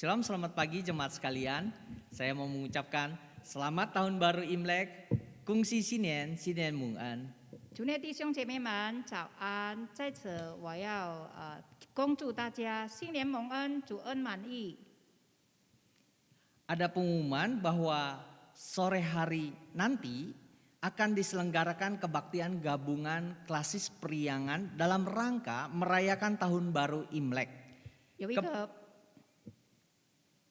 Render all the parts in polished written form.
Shalom, selamat pagi jemaat sekalian. Saya mau mengucapkan selamat tahun baru Imlek, Kungsi Sinian, Sinian Mung An. 主内弟兄姐妹们早安！在此我要恭祝大家新年蒙恩，主恩满溢。 Ada pengumuman bahwa sore hari nanti akan diselenggarakan kebaktian gabungan klasis Priangan dalam rangka merayakan tahun baru Imlek.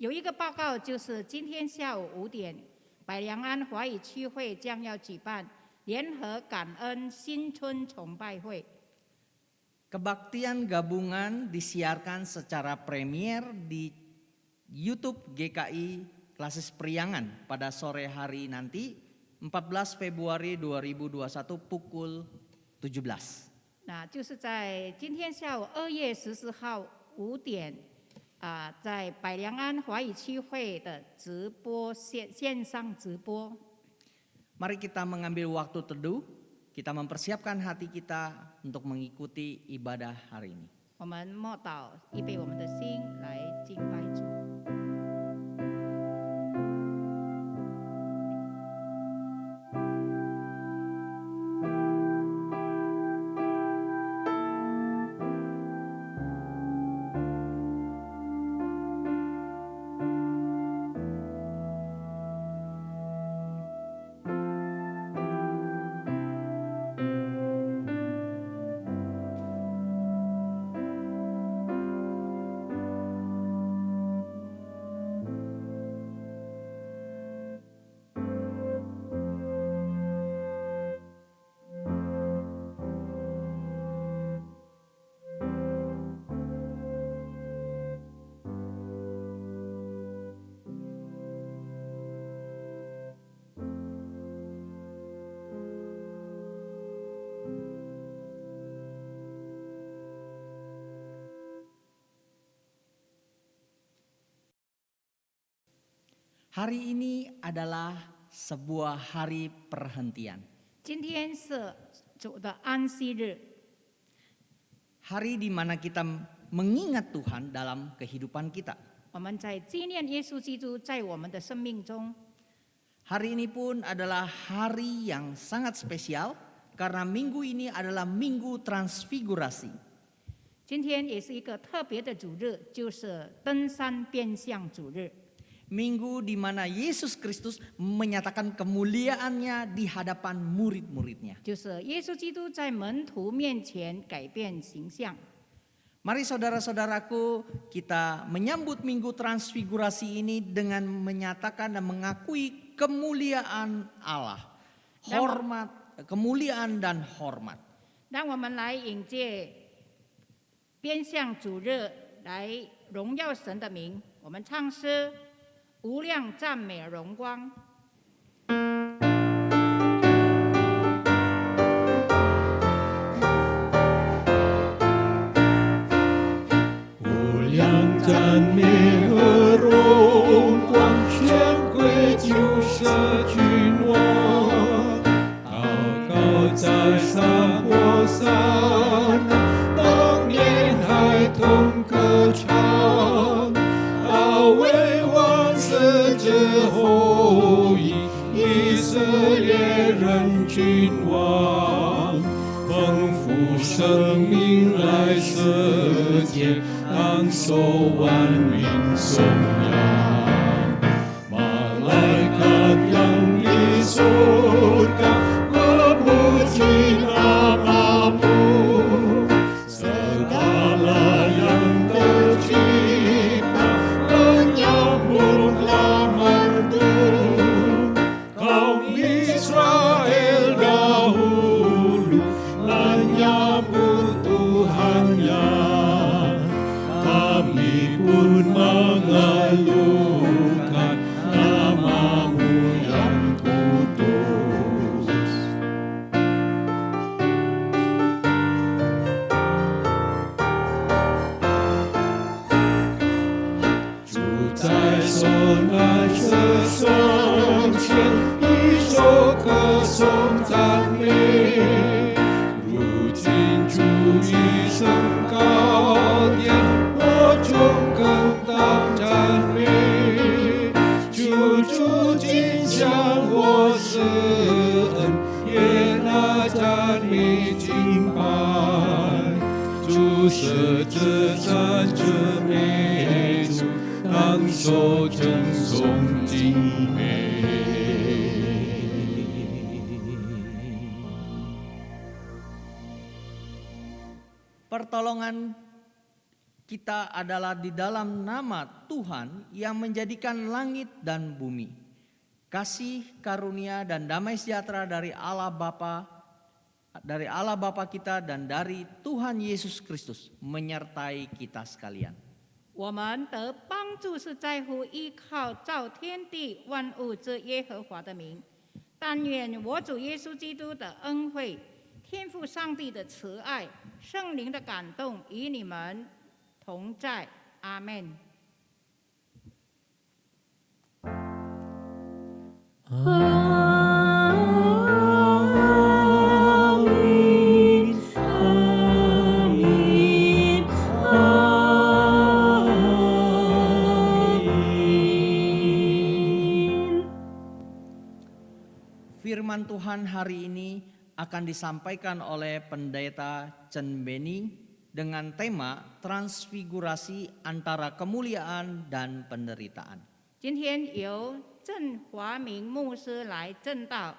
有一个报告，就是今天下午5点，百良安华语区会将要举办联合感恩新春崇拜会。 Kebaktian gabungan disiarkan secara premier di YouTube GKI Klasis Priangan pada sore hari nanti 14 Februari 2021 pukul 17. 那就是在今天下午2月14号5点。 在百良安华语区会的直播线上直播。 Mari kita mengambil waktu teduh, kita mempersiapkan hati kita untuk mengikuti ibadah hari ini. 我们默祷，预备我们的心来敬拜主。 Hari ini adalah sebuah hari perhentian. 今天是主的安息日， Hari di mana kita mengingat Tuhan dalam kehidupan kita. 我们在纪念耶稣基督在我们的生命中。 Hari ini pun adalah hari yang sangat spesial karena minggu ini adalah minggu transfigurasi. 今天也是一个特别的主日，就是登山变相主日。 Minggu di mana Yesus Kristus menyatakan kemuliaannya di hadapan murid-muridnya. 就是耶稣基督在门徒面前改变形象。 Mari saudara-saudaraku, kita menyambut minggu transfigurasi ini dengan menyatakan dan mengakui kemuliaan Allah. Kemuliaan dan hormat. 让我们来迎接变相主日，来荣耀神的名。我们唱诗。 无量赞美荣光。 无量赞美和荣光，全归救世君王。高高在上火山那，当年孩童歌唱，大卫王是之后裔，以色列人君王，丰富生命来世间。 当受万民颂扬，马来看仰的手感和母亲阿妈母，色达拉样的吉他，恩雅木拉曼杜，靠Israel dahulu,恩雅木Tuhan yang kami pun mengeluhkan nama-Mu yang kudus. Chủ在受难世生前，一首歌颂赞美。如今主一生高殿，我中更当站。明白，主舍这战这美主，当受称颂敬美。Pertolongan kita adalah di dalam nama Tuhan yang menjadikan langit dan bumi. Kasih, karunia, dan damai sejahtera dari Allah Bapa kita dan dari Tuhan Yesus Kristus menyertai kita sekalian. 我们得帮助是在乎依靠造天地万物之耶和华的名。但愿我主耶稣基督的恩惠、天父上帝的慈爱、圣灵的感动与你们同在。阿们。Firman Tuhan hari ini akan disampaikan oleh Pendeta Chen Bening dengan tema transfigurasi antara kemuliaan dan penderitaan. 今天由郑华明牧师来证道，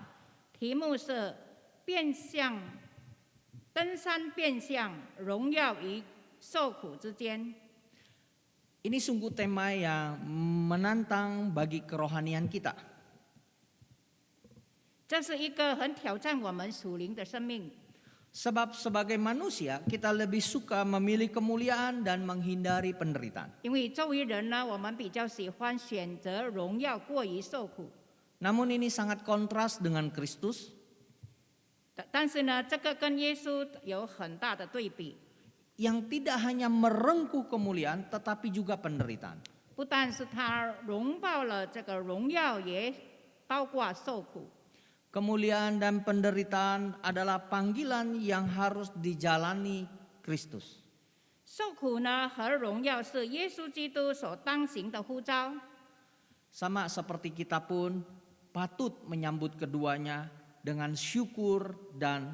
题目是变相登山变相荣耀与受苦之间。 Ini sungguh tema yang menantang bagi kerohanian kita. 这是一个很挑战我们属灵的生命， Sebab sebagai manusia kita lebih suka memilih kemuliaan dan menghindari penderitaan. 因为作为人呢，我们比较喜欢选择荣耀过于受苦。 Namun ini sangat kontras dengan Kristus 但是呢，这个跟耶稣有很大的对比， yang tidak hanya merengkuh kemuliaan tetapi juga penderitaan. 不但是他荣报了这个荣耀，也包括受苦。 Kemuliaan dan penderitaan adalah panggilan yang harus dijalani Kristus. 受苦呢和荣耀是耶稣基督所当行的呼召。 Sama seperti kita pun patut menyambut keduanya dengan syukur dan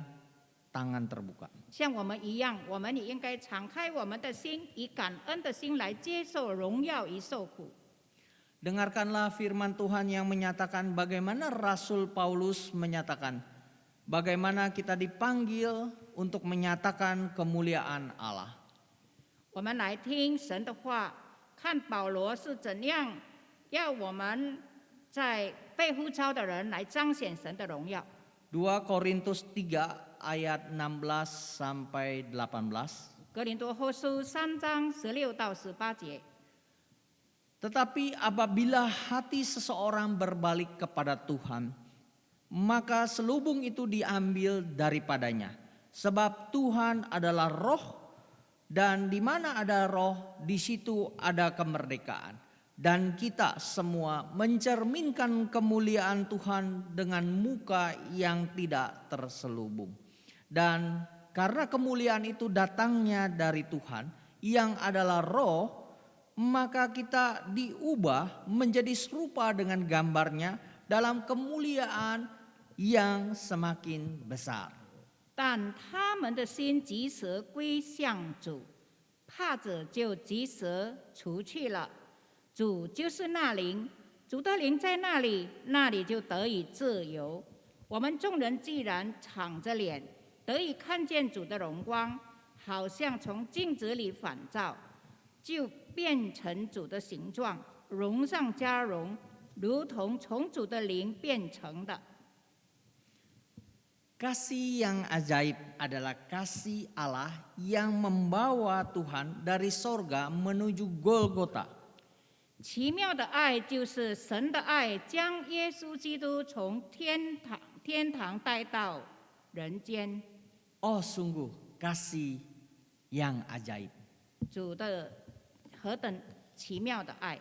tangan terbuka. 像我们一样，我们也应该敞开我们的心，以感恩的心来接受荣耀与受苦。 Dengarkanlah firman Tuhan yang menyatakan bagaimana Rasul Paulus menyatakan bagaimana kita dipanggil untuk menyatakan kemuliaan Allah. 我们来听神的话，看保罗是怎样要我们在被呼召的人来彰显神的荣耀。 2 Korintus 3 ayat 16 sampai 18. 格林多后书3章16到18节。 Tetapi apabila hati seseorang berbalik kepada Tuhan, maka selubung itu diambil daripadanya. Sebab Tuhan adalah roh, dan di mana ada roh, di situ ada kemerdekaan. Dan kita semua mencerminkan kemuliaan Tuhan dengan muka yang tidak terselubung. Dan karena kemuliaan itu datangnya dari Tuhan, yang adalah roh, maka kita diubah menjadi serupa dengan gambarnya dalam kemuliaan yang semakin besar. 但他们的心即时归向主，怕者就即时除去了。主就是那灵，主的灵在那里，那里就得以自由。我们众人既然敞着脸，得以看见主的荣光，好像从镜子里反照，就变成主的形状，荣上加荣，如同从主的灵变成的。 Kasih yang ajaib adalah kasih Allah yang membawa Tuhan dari sorga menuju Golgota. 奇妙的爱就是神的爱，将耶稣基督从天堂带到人间。 Oh sungguh kasih yang ajaib. 主的何等奇妙的爱！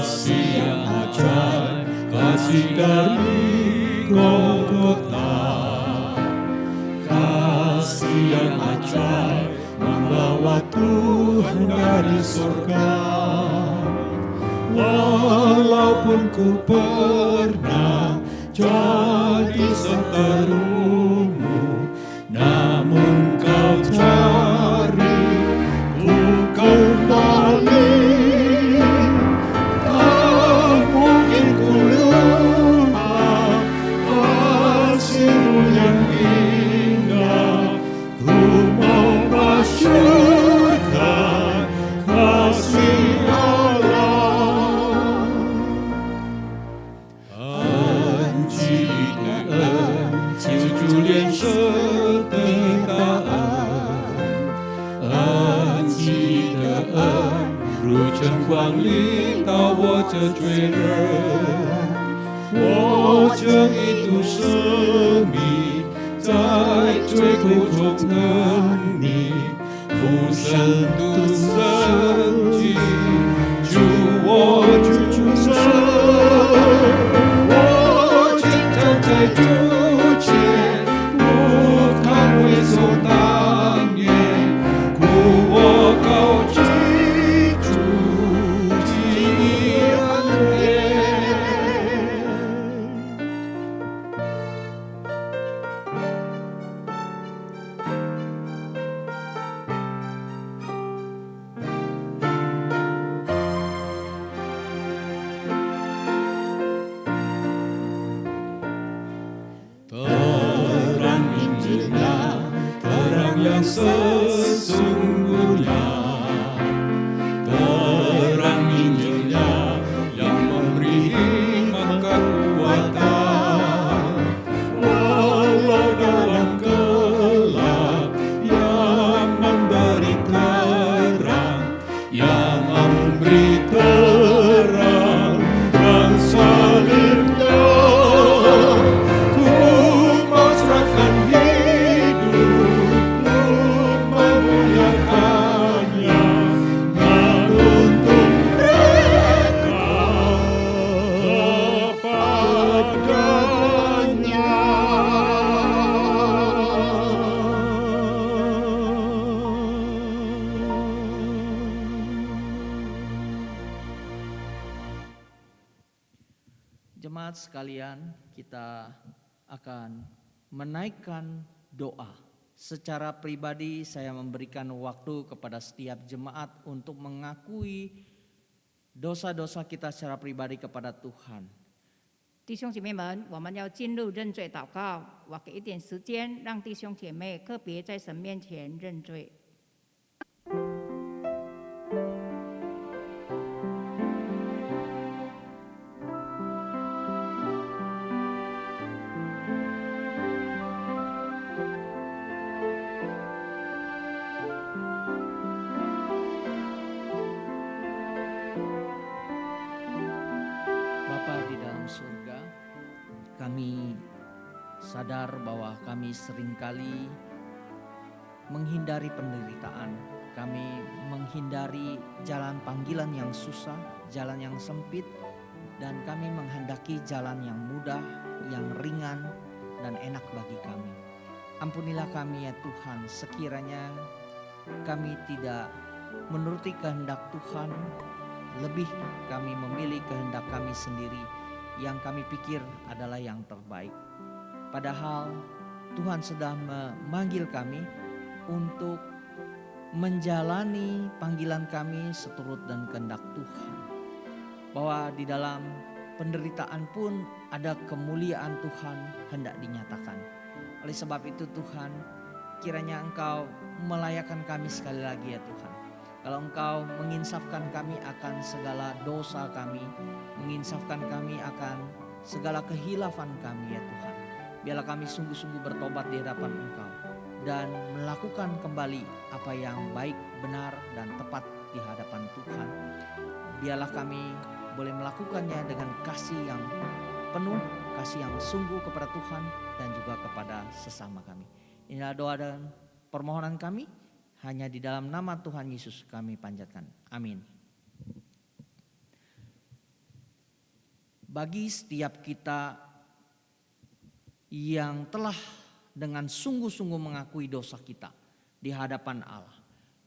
Kasih yang ajaib kasih dari Golgota, kasih yang ajaib membawa Tuhan dari surga. Walaupun ku pernah jadi seterumu, namun kau cari ku kembali. Tak mungkin ku lupa kasih-Mu yang indah. Ku mau masyurkan kasih Allah. 恩记的恩，救主连生的大恩。恩记的恩，如晨光临到我这罪人。我这一度生命在罪苦中等你，父神独生子，主我主生。我经常在主前，不堪为所当年，故我高举主基恩典。Terang Injilnya, terang yang sesungguhnya. Terang Injilnya yang memberi hikmat kekuatan. Walau dalam gelap yang memberi terang, yang memberi terang dan salibnya. Ku mau serahkan hidup untuk memuliakannya dan untuk mereka kepadanya. Jemaat sekalian, kita akan menaikkan doa. Secara pribadi saya memberikan waktu kepada setiap jemaat untuk mengakui dosa-dosa kita secara pribadi kepada Tuhan. 弟兄姐妹们，我们要进入认罪祷告。我给一点时间，让弟兄姐妹个别在神面前认罪。 Bapa di dalam surga, kami sadar bahwa kami seringkali menghindari penderitaan. Kami menghindari jalan panggilan yang susah, jalan yang sempit, dan kami menghendaki jalan yang mudah, yang ringan, dan enak bagi kami. Ampunilah kami ya Tuhan, sekiranya kami tidak menuruti kehendak Tuhan, lebih kami memilih kehendak kami sendiri yang kami pikir adalah yang terbaik. Padahal Tuhan sedang memanggil kami untuk menjalani panggilan kami seturut dan kehendak Tuhan. Bahwa di dalam penderitaan pun ada kemuliaan Tuhan hendak dinyatakan. Oleh sebab itu Tuhan, kiranya Engkau melayakkan kami sekali lagi ya Tuhan. Kalau Engkau menginsafkan kami akan segala dosa kami, menginsafkan kami akan segala kehilafan kami ya Tuhan. Biarlah kami sungguh-sungguh bertobat di hadapan Engkau dan melakukan kembali apa yang baik, benar, dan tepat di hadapan Tuhan. Biarlah kami boleh melakukannya dengan kasih yang penuh, kasih yang sungguh kepada Tuhan dan juga kepada sesama kami. Inilah doa dan permohonan kami. Hanya di dalam nama Tuhan Yesus kami panjatkan. Amin. bagi setiap kita yang telah dengan sungguh-sungguh mengakui dosa kita di hadapan Allah.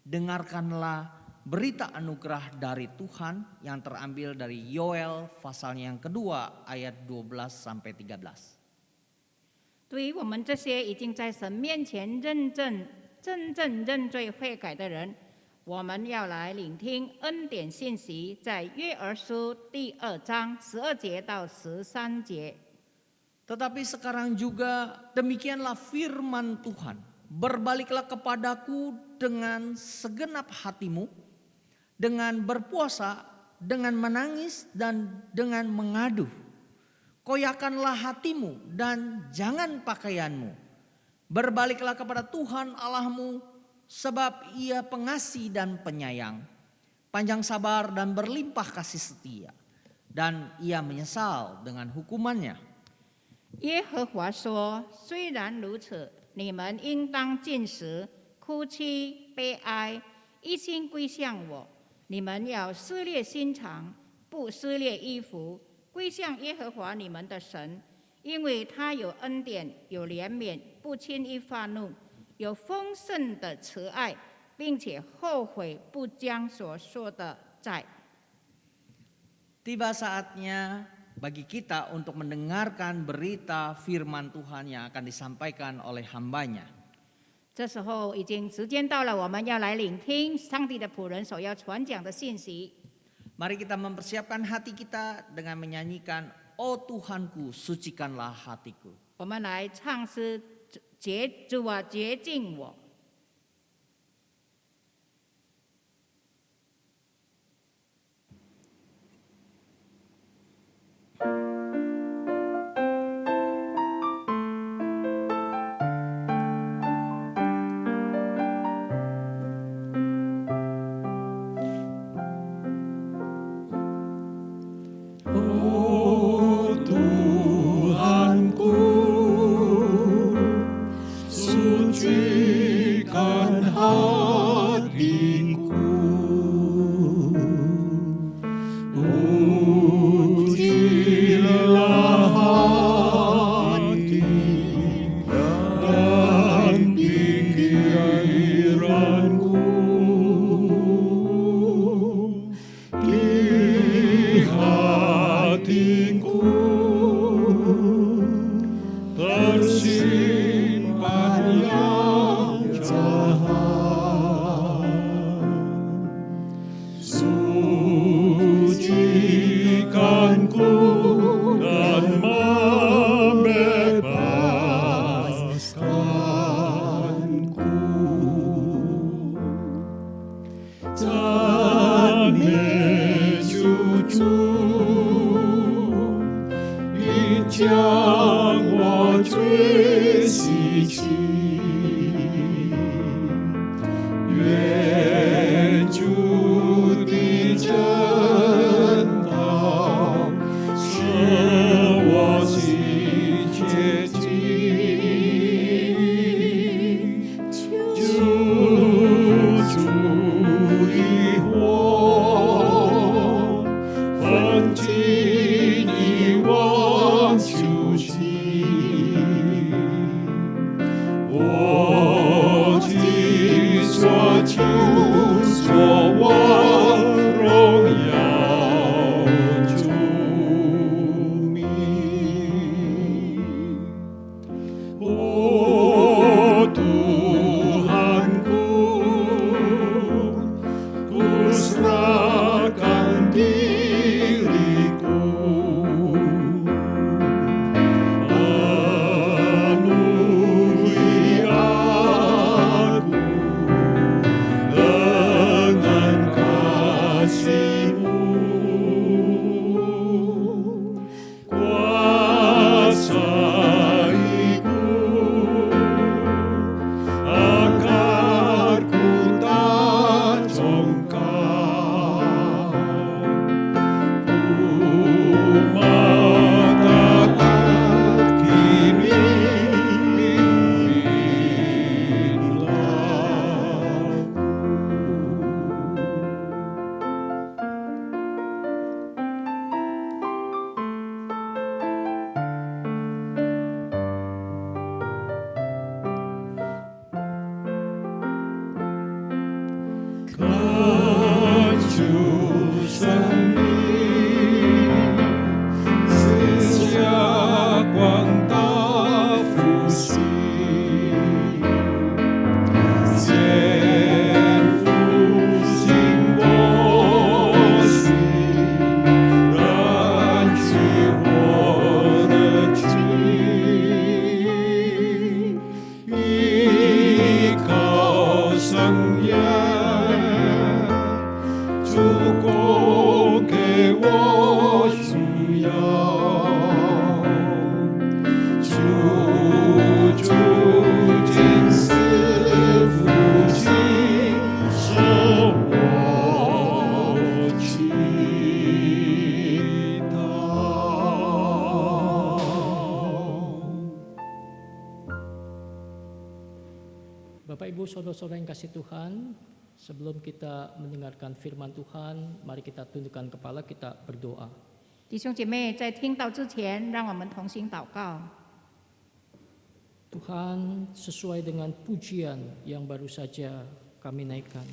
Dengarkanlah berita anugerah dari Tuhan yang terambil dari Yoel pasalnya yang kedua ayat 12 sampai 13. 对于我们这些已经在神面前真正认罪悔改的人，我们要来聆听恩典信息，在约珥书第2章12节到13节。 Tetapi sekarang juga demikianlah firman Tuhan. Berbaliklah kepadaku dengan segenap hatimu, dengan berpuasa, dengan menangis, dan dengan mengadu. Koyakanlah hatimu dan jangan pakaianmu. Berbaliklah kepada Tuhan Allahmu, sebab Ia pengasih dan penyayang, panjang sabar dan berlimpah kasih setia, dan Ia menyesal dengan hukumannya. 耶和华说：“虽然如此，你们应当禁食、哭泣、悲哀，一心归向我。你们要撕裂心肠，不撕裂衣服，归向耶和华你们的神，因为他有恩典，有怜悯，不轻易发怒，有丰盛的慈爱，并且后悔不将所说的债。” Tiba saatnya bagi kita untuk mendengarkan berita firman Tuhan yang akan disampaikan oleh hambanya. 这时候已经时间到了，我们要来聆听上帝的仆人所要传讲的信息。 Mari kita mempersiapkan hati kita dengan menyanyikan "Oh Tuhanku, sucikanlah hatiku." 我们来唱诗，主啊，洁净我。 Oh Tuhanku, sucikan hatiku, ujilah hati dan pikiranku. Hatiku tersimpan yang jahat, sucikanku dan membebaskanku. Dan mencucu 将我追洗净，愿主的真道使我心洁净，求主以我焚尽遗忘。 求情，我 Bapak Ibu Saudara-saudara yang kasih Tuhan, sebelum kita mendengarkan firman Tuhan, mari kita tundukkan kepala, kita berdoa. 弟兄姐妹，在听到之前，让我们同心祷告。 Tuhan, sesuai dengan pujian yang baru saja kami naikkan,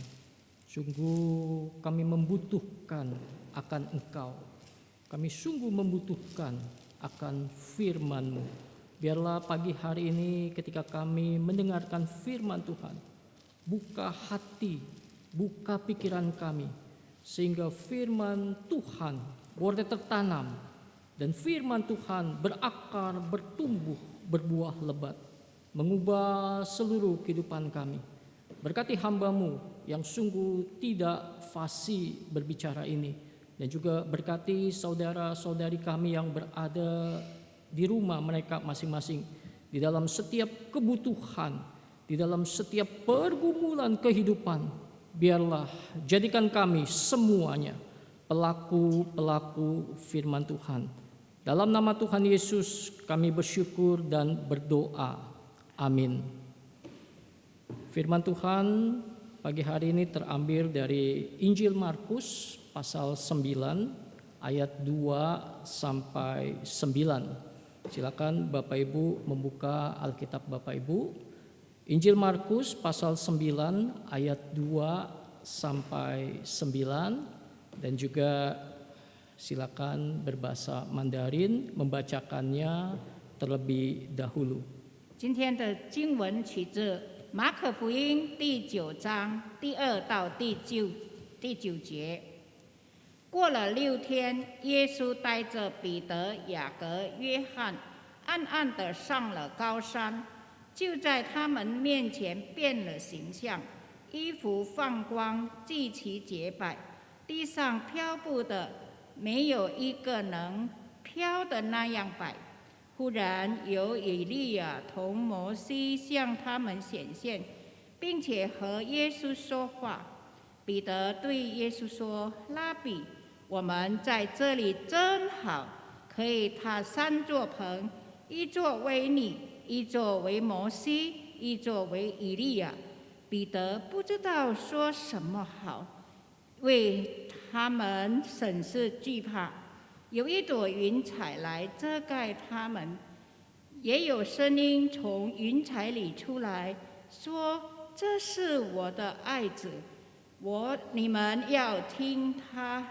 sungguh kami membutuhkan akan Engkau. Kami sungguh membutuhkan akan firman-Mu. Biarlah pagi hari ini ketika kami mendengarkan firman Tuhan, buka hati, buka pikiran kami, sehingga firman Tuhan boleh tertanam dan firman Tuhan berakar, bertumbuh, berbuah lebat, mengubah seluruh kehidupan kami. Berkati hamba-Mu yang sungguh tidak fasih berbicara ini, dan juga berkati saudara-saudari kami yang berada di rumah mereka masing-masing, di dalam setiap kebutuhan, di dalam setiap pergumulan kehidupan. Biarlah jadikan kami semuanya pelaku-pelaku firman Tuhan. Dalam nama Tuhan Yesus kami bersyukur dan berdoa. Amin. Firman Tuhan pagi hari ini terambil dari Injil Markus pasal 9 ayat 2 sampai 9. Silakan Bapak Ibu membuka Alkitab Bapak Ibu. Injil Markus pasal 9 ayat 2 sampai 9, dan juga silakan berbahasa Mandarin membacakannya terlebih dahulu. 今天的经文取自马可福音第9章第2到第9节。过了6天，耶稣带着彼得、雅各、约翰，暗暗地上了高山，就在他们面前变了形象，衣服放光，极其洁白，地上漂布的没有一个能飘的那样白。忽然有以利亚同摩西向他们显现，并且和耶稣说话。彼得对耶稣说：“拉比，我们在这里真好，可以搭3座棚，一座为你，一座为摩西，一座为以利亚。”彼得不知道说什么好，为他们甚是惧怕。有一朵云彩来遮盖他们，也有声音从云彩里出来，说：“这是我的爱子，你们要听他。”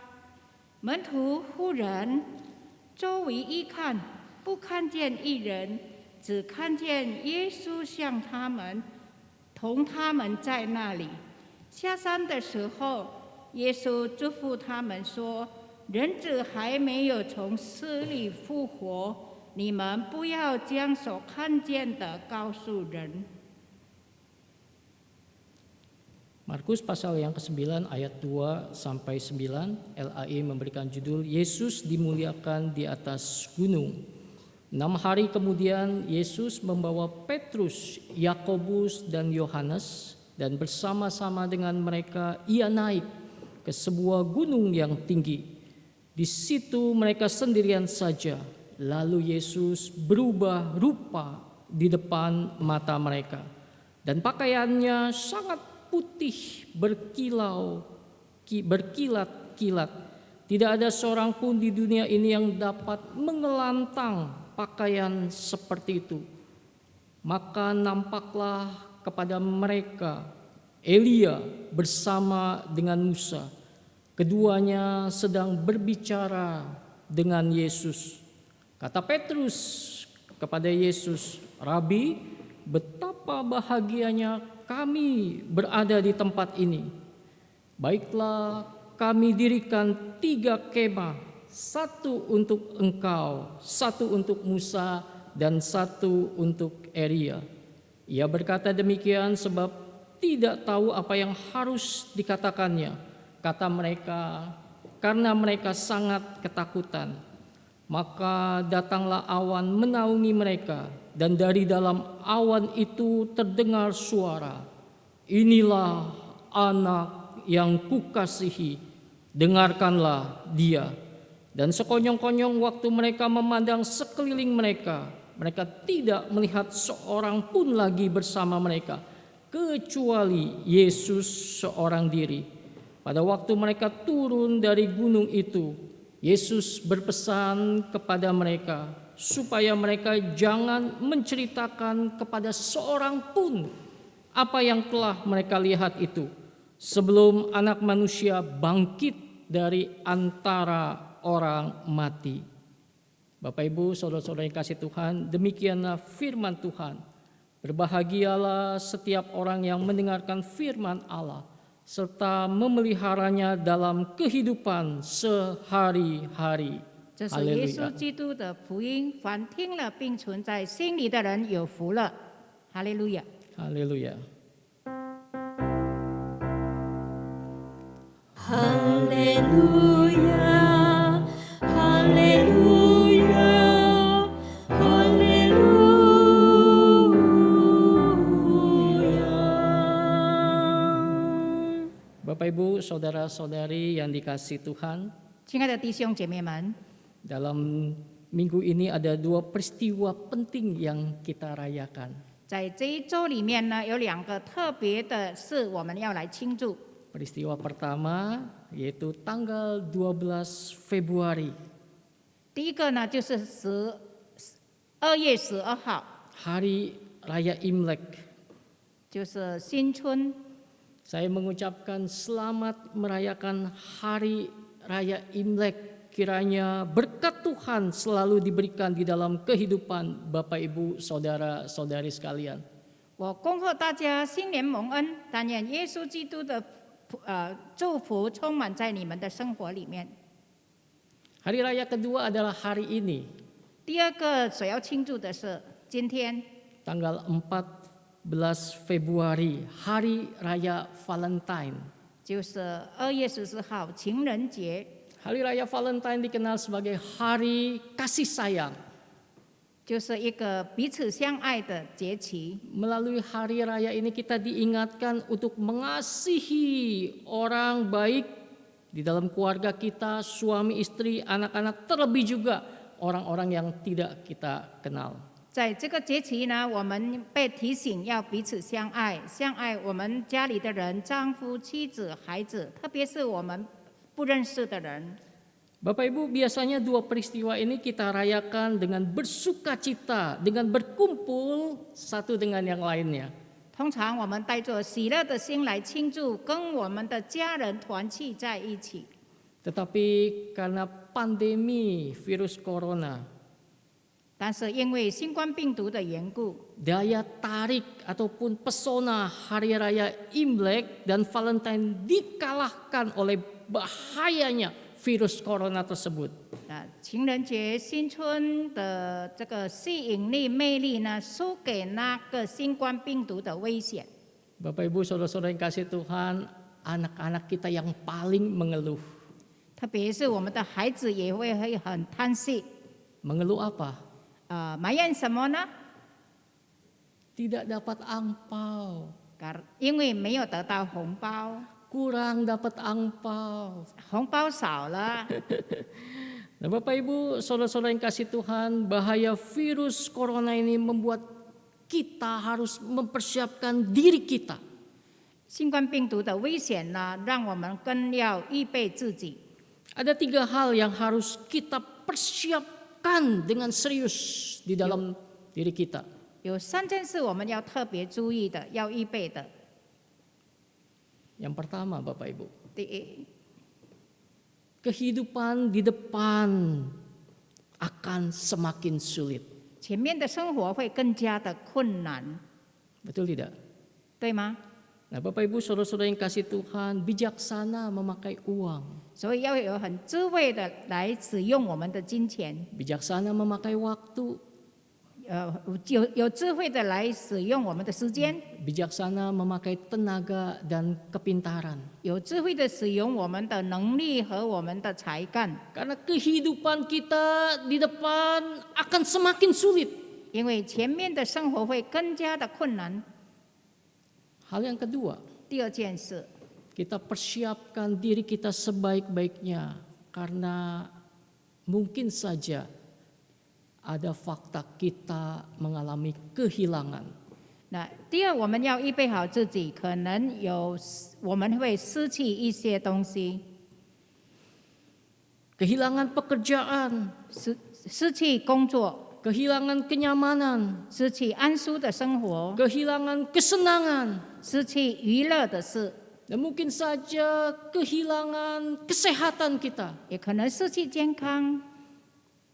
门徒忽然周围一看，不看见一人，只看见耶稣向他们，同他们在那里。下山的时候，耶稣嘱咐他们说：“人子还没有从死里复活，你们不要将所看见的告诉人。” Markus pasal yang ke-9 ayat 2 sampai 9, LAI memberikan judul Yesus dimuliakan di atas gunung. 6 hari kemudian Yesus membawa Petrus, Yakobus dan Yohanes, dan bersama-sama dengan mereka ia naik ke sebuah gunung yang tinggi. Di situ mereka sendirian saja. Lalu Yesus berubah rupa di depan mata mereka, dan pakaiannya sangat putih berkilat-kilat. Tidak ada seorang pun di dunia ini yang dapat mengelantang pakaian seperti itu. Maka nampaklah kepada mereka Elia bersama dengan Musa. Keduanya sedang berbicara dengan Yesus. Kata Petrus kepada Yesus, "Rabi, betapa bahagianya kami berada di tempat ini. Baiklah, kami dirikan 3 kemah, 1 untuk engkau, 1 untuk Musa, dan 1 untuk Elia." Ia berkata demikian sebab tidak tahu apa yang harus dikatakannya. Kata mereka, karena mereka sangat ketakutan. Maka datanglah awan menaungi mereka, dan dari dalam awan itu terdengar suara, "Inilah anak yang kukasihi, dengarkanlah dia." Dan sekonyong-konyong waktu mereka memandang sekeliling mereka, mereka tidak melihat seorang pun lagi bersama mereka, kecuali Yesus seorang diri. Pada waktu mereka turun dari gunung itu, Yesus berpesan kepada mereka supaya mereka jangan menceritakan kepada seorang pun apa yang telah mereka lihat itu sebelum Anak Manusia bangkit dari antara orang mati. Bapak Ibu, saudara-saudara yang kasih Tuhan, demikianlah firman Tuhan. Berbahagialah setiap orang yang mendengarkan firman Allah serta memeliharanya dalam kehidupan sehari-hari. 这是耶稣基督的福音，凡听了并存在心里的人有福了。哈利路亚。 Haleluya. Haleluya, haleluya, haleluya. Bapak Ibu, saudara-saudari yang dikasihi Tuhan, 亲爱的弟兄姐妹们， dalam minggu ini ada 2 peristiwa penting yang kita rayakan. 在这一周里面呢，有2个特别的事我们要来庆祝。 Peristiwa pertama yaitu tanggal 12 Februari, 第一个呢，就是2月12号， Hari Raya Imlek. 就是新春。 Saya mengucapkan selamat merayakan Hari Raya Imlek. Kiranya berkat Tuhan selalu diberikan di dalam kehidupan Bapak Ibu saudara-saudari sekalian. 我恭贺大家新年蒙恩，但愿耶稣基督的祝福充满在你们的生活里面。 Hari raya kedua adalah hari ini, 第二个所要庆祝的是今天， tanggal 14 Februari, Hari Raya Valentine. 就是2月14号情人节。 Hari Raya Valentine dikenal sebagai Hari Kasih Sayang. 就是一个彼此相爱的节期。 Melalui hari raya ini kita diingatkan untuk mengasihi orang baik di dalam keluarga kita, suami, istri, anak-anak, terlebih juga orang-orang yang tidak kita kenal. 在这个节期呢，我们被提醒要彼此相爱，相爱我们家里的人，丈夫、妻子、孩子，特别是我们不认识的人。 Bapak Ibu, biasanya 2 peristiwa ini kita rayakan dengan bersuka cita, dengan berkumpul satu dengan yang lainnya. 通常我们带着喜乐的心来庆祝，跟我们的家人团聚在一起。 Tetapi karena pandemi virus corona, 但是因为新冠病毒的缘故， daya tarik ataupun pesona hari raya Imlek dan Valentine dikalahkan oleh bahayanya virus corona tersebut. 情人节、新春的这个吸引力、魅力呢，输给那个新冠病毒的危险。 Bapak Ibu saudara-saudara yang kasih Tuhan, anak-anak kita yang paling mengeluh. 特别是我们的孩子也会很叹息， Mengeluh apa? 埋怨什么呢？ Tidak dapat angpau, 因为没有得到红包， kurang dapat angpau. 红包少了。 Nah, Bapak Ibu saudara-saudara yang kasih Tuhan, bahaya virus corona ini membuat kita harus mempersiapkan diri kita. 新冠病毒的危险呢，让我们更要预备自己。 Ada 3 hal yang harus kita persiapkan dengan serius di dalam diri kita. 有3件事我们要特别注意的，要预备的。 Yang pertama, Bapak Ibu, 第一， kehidupan di depan akan semakin sulit. 前面的生活会更加的困难， Betul tidak? 对吗？ Nah, Bapak Ibu saudara-saudara yang kasih Tuhan, bijaksana memakai uang, 所以要有很智慧的来使用我们的金钱， bijaksana memakai waktu, 有智慧的来使用我们的时间， bijaksana memakai tenaga dan kepintaran. 有智慧的使用我们的能力和我们的才干， Karena kehidupan kita di depan akan semakin sulit. 因为前面的生活会更加的困难。 Hal yang kedua, 第二件事， kita persiapkan diri kita sebaik-baiknya karena mungkin saja ada fakta kita mengalami kehilangan. 那第二，我们要预备好自己，可能我们会失去一些东西， kehilangan pekerjaan, 失去工作， kehilangan kenyamanan, 失去安舒的生活， kehilangan kesenangan, 失去娱乐的事， dan mungkin saja kehilangan kesehatan kita. 也可能失去健康。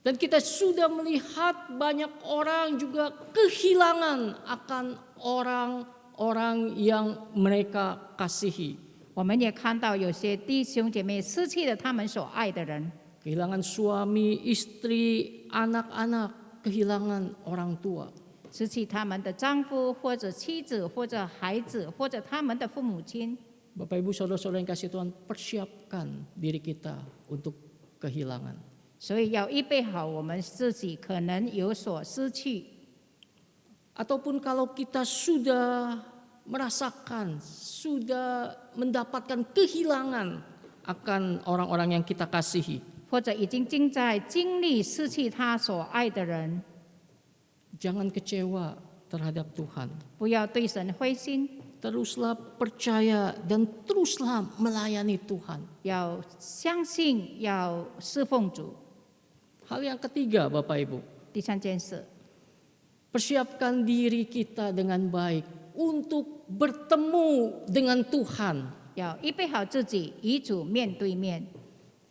Dan kita sudah melihat banyak orang juga kehilangan akan orang-orang yang mereka kasihi. 我们也看到有些弟兄姐妹失去了他们所爱的人， Kehilangan suami, istri, anak-anak, kehilangan orang tua. 失去他们的丈夫或者妻子或者孩子或者他们的父母亲。 Bapak Ibu Saudara-saudara yang kasih Tuhan, persiapkan diri kita untuk kehilangan. 所以要预备好我们自己可能有所失去， Ataupun kalau kita sudah merasakan, sudah mendapatkan kehilangan akan orang-orang yang kita kasihi, 或者已经正在经历失去他所爱的人， jangan kecewa terhadap Tuhan. 不要对神灰心， Teruslah percaya dan teruslah melayani Tuhan. 要相信，要侍奉主。 Hal yang ketiga Bapak Ibu, 第三件事， persiapkan diri kita dengan baik untuk bertemu dengan Tuhan. 要预备好自己，与主面对面。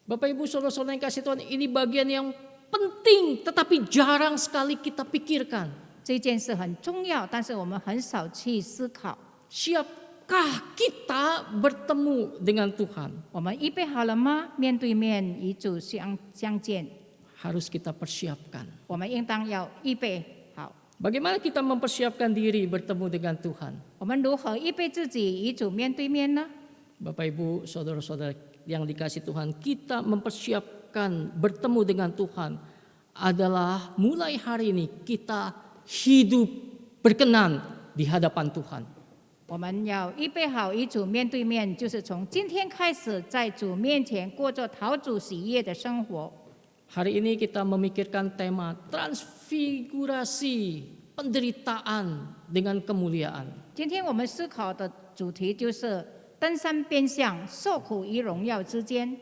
Bapak Ibu Saudara-saudara yang kasih Tuhan, ini bagian yang penting tetapi jarang sekali kita pikirkan. 这件事很重要，但是我们很少去思考。 Siapkah kita bertemu dengan Tuhan? 我们预备好了吗？面对面与主相见， Harus kita persiapkan. 我们应当要预备好。 Bagaimana kita mempersiapkan diri bertemu dengan Tuhan? 我们如何预备自己与主面对面呢？ Bapak Ibu Saudara-saudara yang dikasih Tuhan, kita mempersiapkan bertemu dengan Tuhan adalah mulai hari ini kita hidup berkenan di hadapan Tuhan. 我们要预备好与主面对面，就是从今天开始，在主面前过着讨主喜悦的生活。 Hari ini kita memikirkan tema transfigurasi, penderitaan dengan kemuliaan. 今天我们思考的主题就是登山变相，受苦与荣耀之间。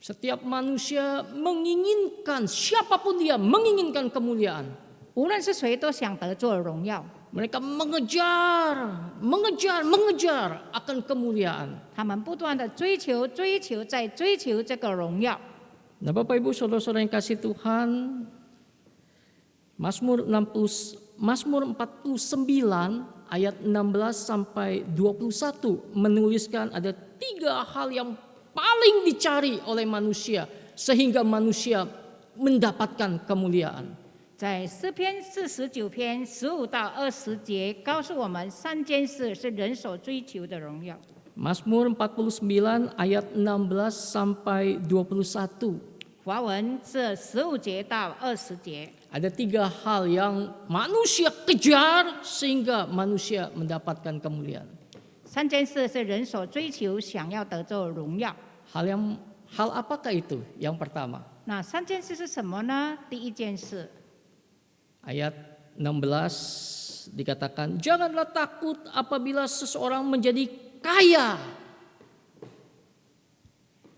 Setiap manusia menginginkan, siapapun dia menginginkan kemuliaan. 无论是谁都想得做荣耀， Mereka mengejar akan kemuliaan. 他们不断的追求，在追求这个荣耀。 Nah Bapak Ibu Saudara-saudara yang kasih Tuhan, Mazmur 49 ayat 16 sampai 21 menuliskan ada 3 hal yang paling dicari oleh manusia sehingga manusia mendapatkan kemuliaan. 在诗篇49篇15到20节，告诉我们3件事是人所追求的荣耀。 Mazmur 49 ayat 16 sampai 21. 华文这15节到20节， Ada 3 hal yang manusia kejar sehingga manusia mendapatkan kemuliaan. 3件事是人所追求，想要得着荣耀。 Hal apakah itu? Yang pertama, 那3件事是什么呢？第一件事， ayat 16 dikatakan, janganlah takut apabila seseorang menjadi kaya.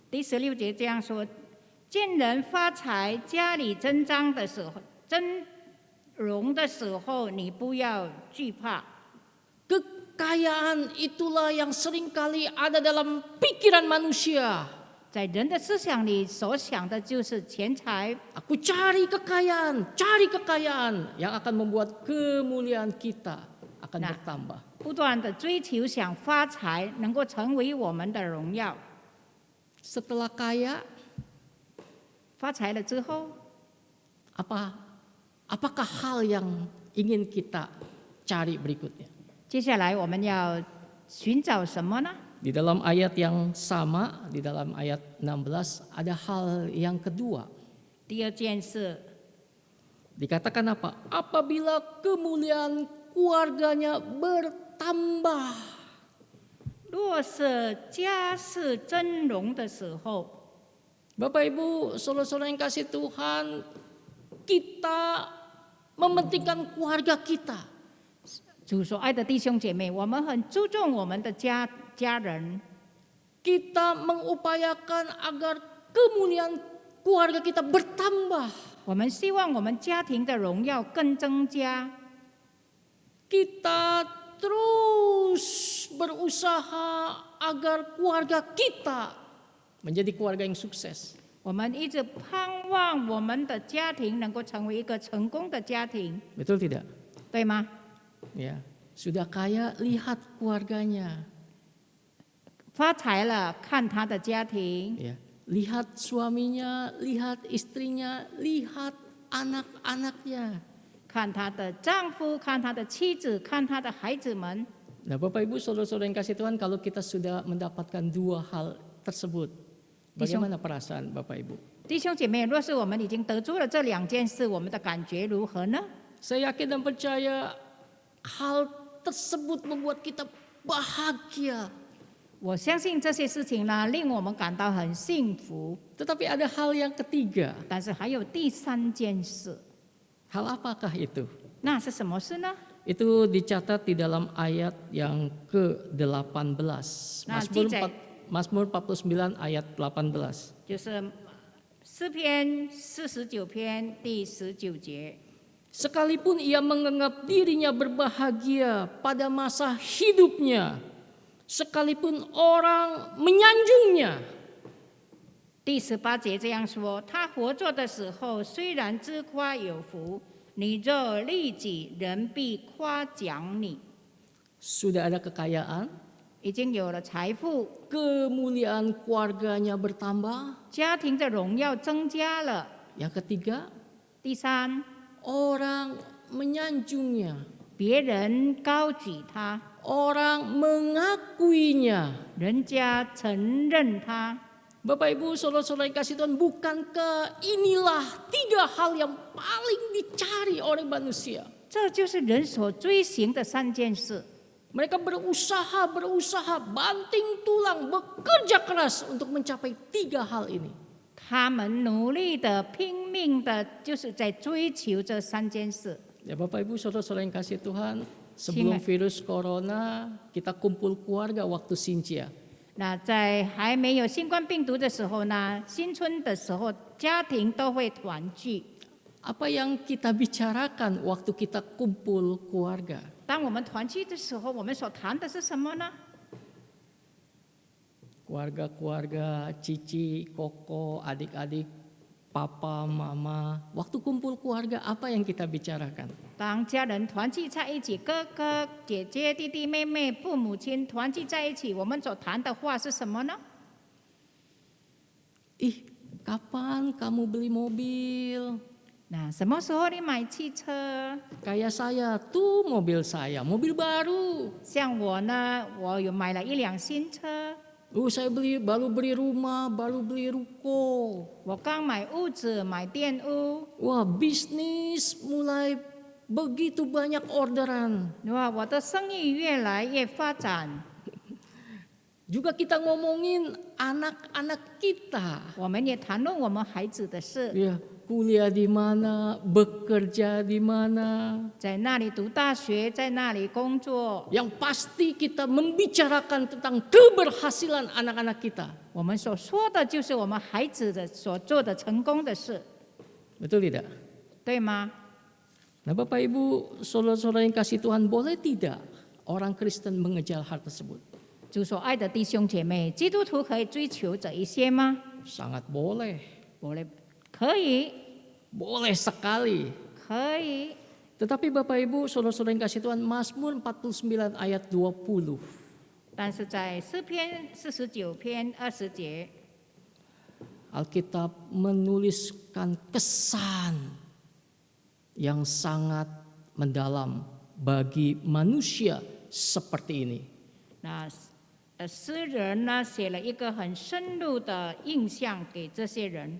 第16节这样说：见人发财，家里增长的时候，增荣的时候，你不要惧怕。 Kekayaan itulah yang seringkali ada dalam pikiran manusia. 在人的思想里所想的就是钱财， Aku cari kekayaan yang akan membuat kemuliaan kita akan Nah. bertambah. 不断的追求想发财，能够成为我们的荣耀。 Setelah kaya, 发财了之后， apakah hal yang ingin kita cari berikutnya? 接下来我们要寻找什么呢？ Di dalam ayat yang sama, di dalam ayat 16 ada hal yang kedua. 第二件事， Dikatakan apa? Apabila kemuliaan keluarganya bertambah. 若是家世增荣的时候， Bapak Ibu, saudara-saudara yang kasih Tuhan, kita mementingkan keluarga kita. 主所爱的弟兄姐妹，我们很注重我们的家人， Kita mengupayakan agar kemuliaan keluarga kita bertambah. 我们希望我们家庭的荣耀更增加。 Kita terus berusaha agar keluarga kita menjadi keluarga yang sukses. 我们一直盼望我们的家庭能够成为一个成功的家庭， Betul tidak? 对吗？ Ya, sudah kaya lihat keluarganya. 发财了，看他的家庭， Ya, lihat suaminya, lihat istrinya, lihat anak-anaknya. 看他的丈夫，看他的妻子，看他的孩子们。 Nah, Bapak Ibu, saudara-saudara yang kasih Tuhan, kalau kita sudah mendapatkan dua hal tersebut, bagaimana perasaan Bapak Ibu? 弟兄姐妹，若是我们已经得出了这两件事，我们的感觉如何呢？ Saya yakin dan percaya hal tersebut membuat kita bahagia. 我相信这些事情呢，令我们感到很幸福。 Tetapi ada hal yang ketiga. 但是还有第三件事， Hal apakah itu? 那是什么事呢？ Itu dicatat di dalam ayat yang ke-18. Nah, Mazmur 49 ayat 18. 就是诗篇49篇第19节。 Sekalipun ia menganggap dirinya berbahagia pada masa hidupnya, sekalipun orang menyanjungnya, 第18节这样说：他活着的时候，虽然自夸有福，你若利己，人必夸奖你。 sudah ada kekayaan, 已经有了财富， kemuliaan keluarganya bertambah. 家庭的荣耀增加了。 Yang ketiga, 第三， orang menyanjungnya, 别人高举他， orang mengakuinya. 人家承认他。 Bapak Ibu, saudara-saudara yang kasih Tuhan, bukankah inilah tiga hal yang paling dicari oleh manusia? 这就是人所追寻的三件事。 Mereka berusaha, banting tulang, bekerja keras untuk mencapai tiga hal ini. 他们努力的、拼命的，就是在追求这三件事。 Ya Bapak Ibu, saudara-saudara yang kasih Tuhan, sebelum virus corona, kita kumpul keluarga waktu Sintia. 那在还没有新冠病毒的时候呢，新春的时候，家庭都会团聚。 Apa yang kita bicarakan waktu kita kumpul keluarga? 当我们团聚的时候，我们所谈的是什么呢？ Keluarga-keluarga, Cici, Koko, adik-adik, papa, mama. Waktu kumpul keluarga, apa yang kita bicarakan? 当家人团聚在一起，哥哥、姐姐、弟弟、妹妹、父母亲团聚在一起，我们所谈的话是什么呢？ Ih, kapan kamu beli mobil? 那什么时候你买汽车？ Kayak saya, tuh mobil saya, mobil baru. 像我呢，我有买了一辆新车， Saya baru beli rumah, baru beli ruko. 我刚买屋子、买店屋。 Wah, bisnis mulai begitu banyak orderan. 哇，我的生意越来越发展。 Juga kita ngomongin anak-anak kita. 我们也谈论我们孩子的事， Ya, kuliah di mana, bekerja di mana. 在那里读大学，在那里工作。 Yang pasti kita membicarakan tentang keberhasilan anak-anak kita. 我们所说的就是我们孩子的所做的成功的事， Betul tidak? 对吗？ Nah Bapak Ibu, saudara-saudara yang kasih Tuhan, boleh tidak orang Kristen mengejar hal tersebut? 主所爱的弟兄姐妹，基督徒可以追求这一些吗？ Sangat boleh. 可以， Boleh sekali. 可以。 Tetapi Bapak Ibu, saudara-saudara yang kasih Tuhan, Mazmur 49 ayat 20. 但是在诗篇49篇20节， Alkitab menuliskan kesan yang sangat mendalam bagi manusia seperti ini. 那诗人呢写了一个很深入的印象给这些人。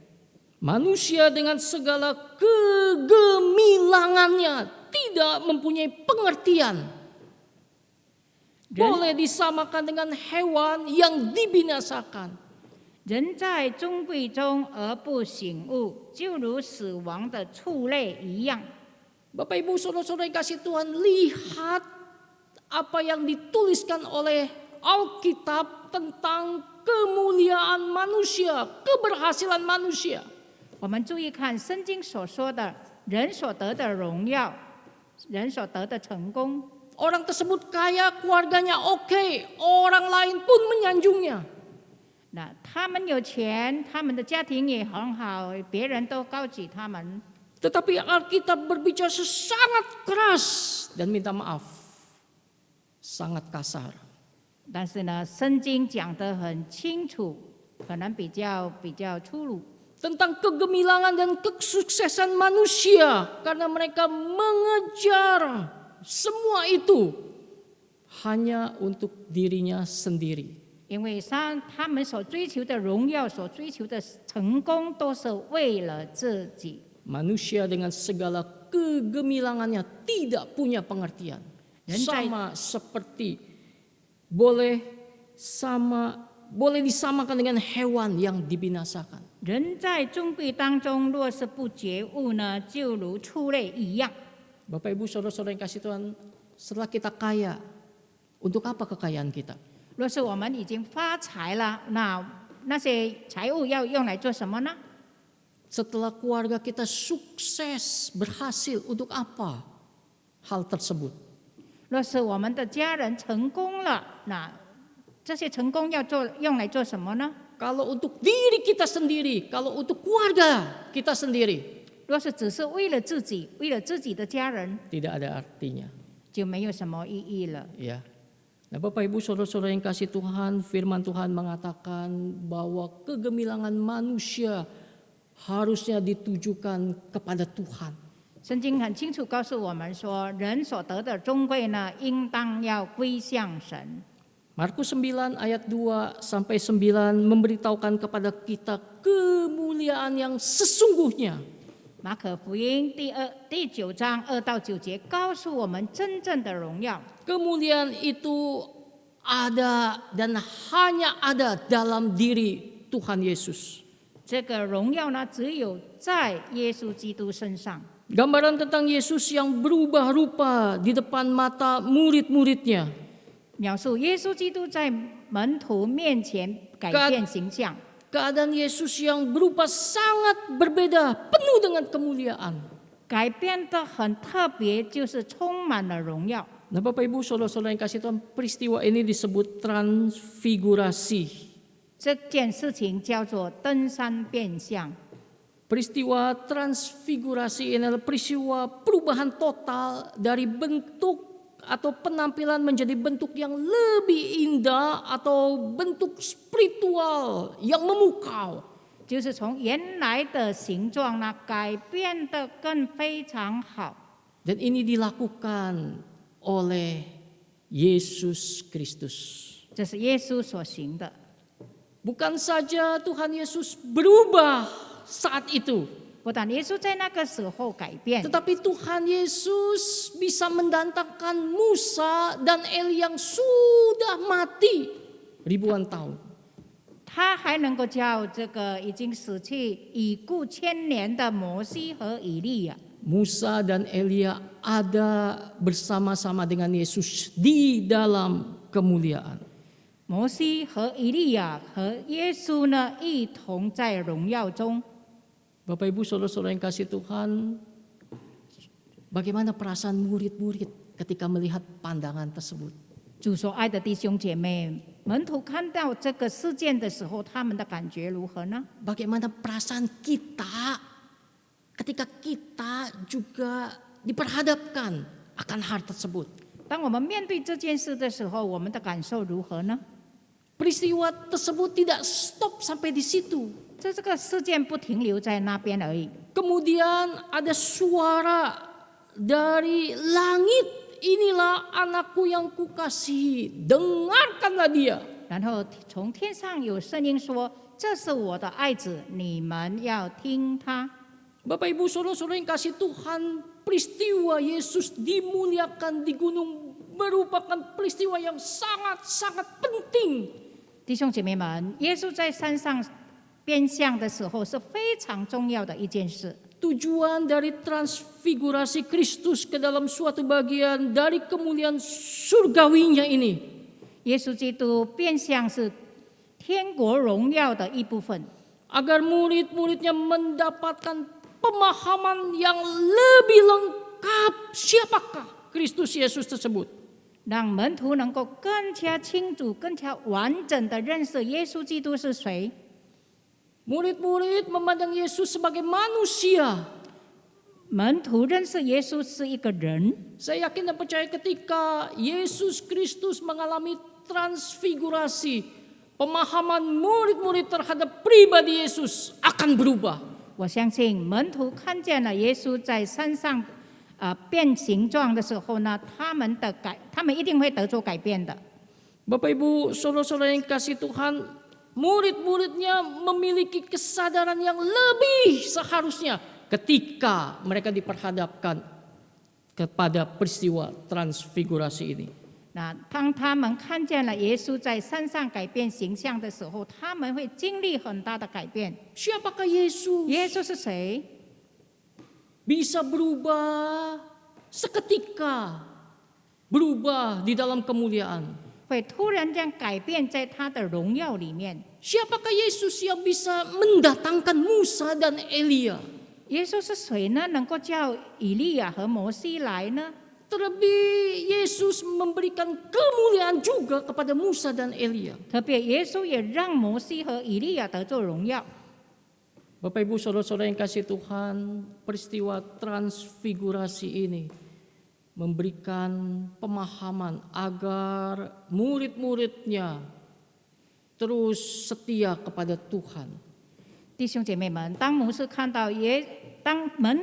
Manusia dengan segala kegemilangannya tidak mempunyai pengertian. Boleh disamakan dengan hewan yang dibinasakan. 人在尊贵中而不醒悟，就如死亡的畜类一样。 Bapak Ibu saudara-saudara yang kasih Tuhan, lihat apa yang dituliskan oleh Alkitab tentang kemuliaan manusia, keberhasilan manusia. 我们注意看圣经所说的人所得的荣耀，人所得的成功。 Orang tersebut kaya, keluarganya oke, orang lain pun menyanjungnya. 那他们有钱，他们的家庭也很好，别人都高举他们。 Tetapi Alkitab berbicara sangat keras dan minta maaf, sangat kasar. 但是呢，圣经讲得很清楚，可能比较粗鲁。 Tentang kegemilangan dan kesuksesan manusia karena mereka mengejar semua itu hanya untuk dirinya sendiri. 因为他们所追求的荣耀，所追求的成功，都是为了自己。 Manusia dengan segala kegemilangannya tidak punya pengertian. Sama seperti boleh disamakan dengan hewan yang dibinasakan. 人在尊贵当中，若是不觉悟呢，就如畜类一样。 Bapak Ibu Saudara-saudara yang kasih Tuhan, setelah kita kaya, untuk apa kekayaan kita? 若是我们已经发财了，那些财物要用来做什么呢？ Setelah keluarga kita sukses, berhasil, untuk apa hal tersebut? 若是我们的家人成功了，那这些成功用来做什么呢？ Kalau untuk diri kita sendiri, kalau untuk keluarga kita sendiri, 若是只是为了自己，为了自己的家人， tidak ada artinya. 就没有什么意义了。 Ya. Nah, Bapak Ibu Saudara-saudara yang kasih Tuhan, firman Tuhan mengatakan bahwa kegemilangan manusia harusnya ditujukan kepada Tuhan. 圣经很清楚告诉我们说，人所得的尊贵呢，应当要归向神。 Markus 9 ayat 2 sampai 9 memberitahukan kepada kita kemuliaan yang sesungguhnya. 马可福音第9章2到9节告诉我们真正的荣耀。 Kemuliaan itu ada dan hanya ada dalam diri Tuhan Yesus. 这个荣耀呢，只有在耶稣基督身上。 Gambaran tentang Yesus yang berubah rupa di depan mata murid-muridnya. 描述耶稣基督在门徒面前改变形象， Keadaan Yesus yang berupa sangat berbeda, penuh dengan kemuliaan. 改变的很特别，就是充满了荣耀。 Nah, Bapak Ibu Saudara-saudara yang kasih Tuhan, peristiwa ini disebut transfigurasi. 这件事情叫做登山变相。 Peristiwa transfigurasi ini adalah peristiwa perubahan total dari bentuk atau penampilan menjadi bentuk yang lebih indah atau bentuk spiritual yang memukau. 就是从原来的形状呢，改变得更非常好。 Dan ini dilakukan oleh Yesus Kristus. 这是耶稣所行的。 Bukan saja Tuhan Yesus berubah saat itu, 不但耶稣在那个时候改变， tetapi Tuhan Yesus bisa mendatangkan Musa dan Elia yang sudah mati ribuan tahun. 他还能够叫这个已经死去已故千年的摩西和以利亚。 Musa dan Elia ada bersama-sama dengan Yesus di dalam kemuliaan. 摩西和以利亚和耶稣呢，一同在荣耀中。 Bapak Ibu Saudara-saudara yang kasih Tuhan, bagaimana perasaan murid-murid ketika melihat pandangan tersebut? 主所爱的弟兄姐妹，门徒看到这个事件的时候，他们的感觉如何呢？ Bagaimana perasaan kita ketika kita juga diperhadapkan akan hal tersebut? 当我们面对这件事的时候，我们的感受如何呢？ Peristiwa tersebut tidak stop sampai di situ. 这个事件不停留在那边而已。 Kemudian ada suara dari langit, inilah anakku yang kukasihi, dengarkanlah dia. 然后从天上有声音说：“这是我的爱子，你们要听他。” Bapak Ibu Saudara-saudara yang kasih Tuhan, peristiwa Yesus dimuliakan di gunung merupakan peristiwa yang sangat-sangat penting. 弟兄姐妹们，耶稣在山上变相的时候是非常重要的一件事。Tujuan dari transfigurasi Kristus ke dalam suatu bagian dari kemuliaan surgawinya ini, 耶稣基督变相是天国荣耀的一部分， agar murid-muridnya mendapatkan pemahaman yang lebih lengkap siapakah Kristus Yesus tersebut. 让门徒能够更加清楚、更加完整的认识耶稣基督是谁。 Murid-murid memandang Yesus sebagai manusia. 门徒认识耶稣是一个人， Saya yakin dan percaya ketika Yesus Kristus mengalami transfigurasi, pemahaman murid-murid terhadap pribadi Yesus akan berubah. 我相信门徒看见了耶稣在山上变形状的时候呢，他们一定会得做改变的。 Bapak Ibu, saudara-saudara yang kasih Tuhan, murid-muridnya memiliki kesadaran yang lebih seharusnya ketika mereka diperhadapkan kepada peristiwa transfigurasi ini. 那当他们看见了耶稣在山上改变形象的时候，他们会经历很大的改变。 Siapakah Yesus? 耶稣是谁？ Bisa berubah seketika, berubah di dalam kemuliaan. 会突然这样改变在他的荣耀里面。 Siapakah Yesus yang bisa mendatangkan Musa dan Elia? 耶稣是谁呢？能够叫以利亚和摩西来呢？ Terlebih Yesus memberikan kemuliaan juga kepada Musa dan Elia. 特别耶稣也让摩西和以利亚得做荣耀。 Bapak Ibu saudara-saudara yang kasih Tuhan, peristiwa transfigurasi ini memberikan pemahaman agar murid-muridnya terus setia kepada Tuhan. 弟兄姐妹们，当门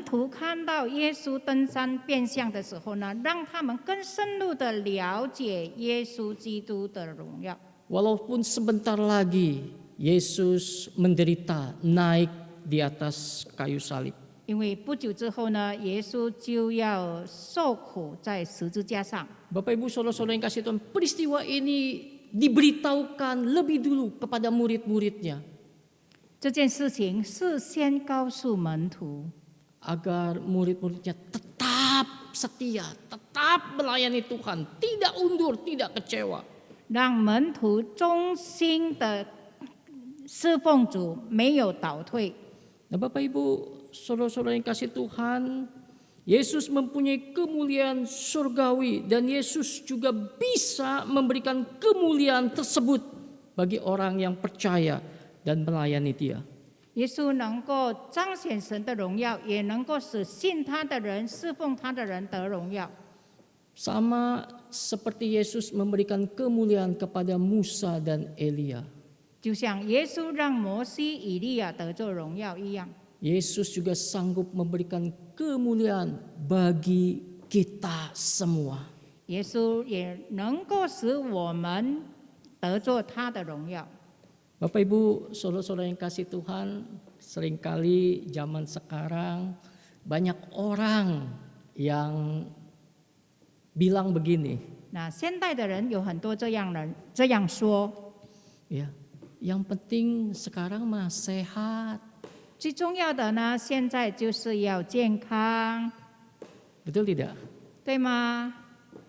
徒看到耶稣登山变相的时候呢，让他们更深入的了解耶稣基督的荣耀。 Walaupun sebentar lagi Yesus menderita naik di atas kayu salib. 因为不久之后呢，耶稣就要受苦在十字架上。 Bapak Ibu saudara-saudara yang kasih Tuhan, peristiwa ini diberitahukan lebih dulu kepada murid-muridnya 这件事情是先告诉门徒， agar murid-muridnya tetap setia, tetap melayani Tuhan, tidak undur, tidak kecewa. 让门徒忠心的侍奉主，没有倒退。 Nah Bapak Ibu, saudara-saudara yang kasih Tuhan, Yesus mempunyai kemuliaan surgawi dan Yesus juga bisa memberikan kemuliaan tersebut bagi orang yang percaya dan melayani Dia. 耶稣能够彰显神的荣耀，也能够使信他的人、侍奉他的人得荣耀。 Sama seperti Yesus memberikan kemuliaan kepada Musa dan Elia. 就像耶稣让摩西、以利亚得做荣耀一样， Yesus juga sanggup memberikan kemuliaan bagi kita semua. 耶稣也能够使我们得做他的荣耀。 Bapak Ibu, saudara-saudara yang kasih Tuhan, seringkali zaman sekarang banyak orang yang bilang begini, 那现代的人有很多这样说， ya, yang penting sekarang mah sehat, 最重要的呢，现在就是要健康， betul tidak? 对吗？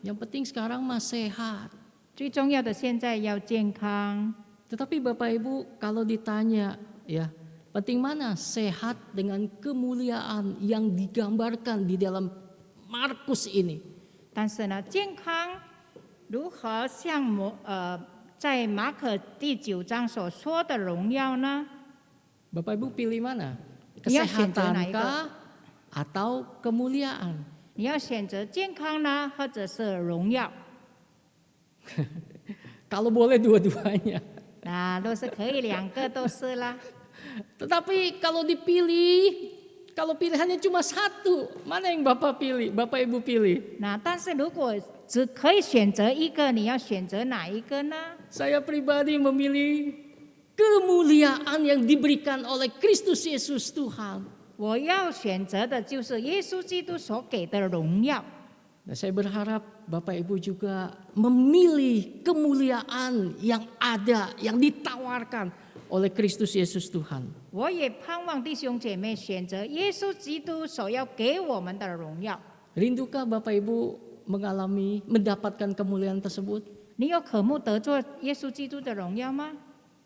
Yang penting sekarang mah sehat. 最重要的现在要健康。 Tetapi Bapak Ibu kalau ditanya, ya, penting mana sehat dengan kemuliaan yang digambarkan di dalam Markus ini? 但是呢，健康如何像在马可第9章所说的荣耀呢？ Bapak Ibu pilih mana? Iya,选择哪一个？ Kesehatankah atau kemuliaan? 你要选择健康呢，或者是荣耀？ Kalau boleh dua-duanya. 那都是可以两个都是啦。 Tetapi kalau dipilih, kalau pilihannya cuma satu, mana yang Bapak pilih, Bapak Ibu pilih? 那但是如果只可以选择一个，你要选择哪一个呢？ Saya pribadi memilih kemuliaan yang diberikan oleh Kristus Yesus Tuhan. 我要选择的就是耶稣基督所给的荣耀。 Nah, saya berharap Bapak Ibu juga memilih kemuliaan yang ada, yang ditawarkan oleh Kristus Yesus Tuhan. 我也盼望弟兄姐妹选择耶稣基督所要给我们的荣耀。 Rindukah Bapak Ibu mendapatkan kemuliaan tersebut? 你有渴慕得做耶稣基督的荣耀吗？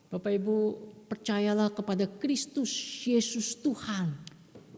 Bapak Ibu percayalah kepada Kristus Yesus Tuhan.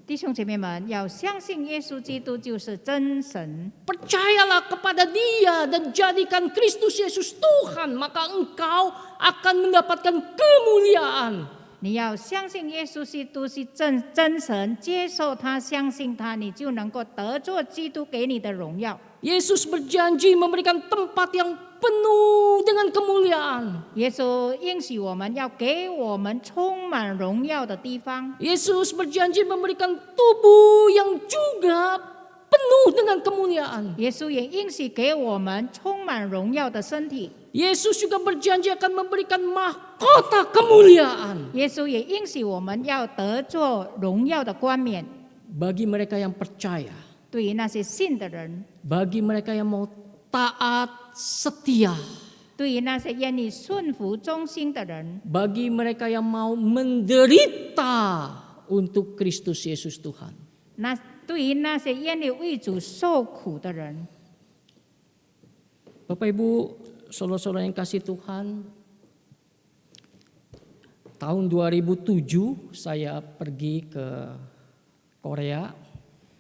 弟兄姐妹们，要相信耶稣基督就是真神， Percayalah kepada Dia dan jadikan Kristus Yesus Tuhan, maka engkau akan mendapatkan kemuliaan. 你要相信耶稣基督是真神，接受他，相信他，你就能够得做基督给你的荣耀。 Yesus berjanji memberikan tempat yang penuh dengan kemuliaan. 耶稣应许我们要给我们充满荣耀的地方。 Yesus berjanji memberikan tubuh yang juga penuh dengan kemuliaan. 耶稣也应许给我们充满荣耀的身体。 Yesus juga berjanji akan memberikan mahkota kemuliaan 耶稣也应许我们要得做荣耀的冠冕。 bagi mereka yang percaya, 对于那些信的人， bagi mereka yang mau taat setia, 对于那些愿意顺服忠心的人， bagi mereka yang mau menderita untuk Kristus Yesus Tuhan. 对于那些愿意为主受苦的人。 Bapak Ibu, saudara-saudara yang kasih Tuhan, tahun 2007 saya pergi ke Korea.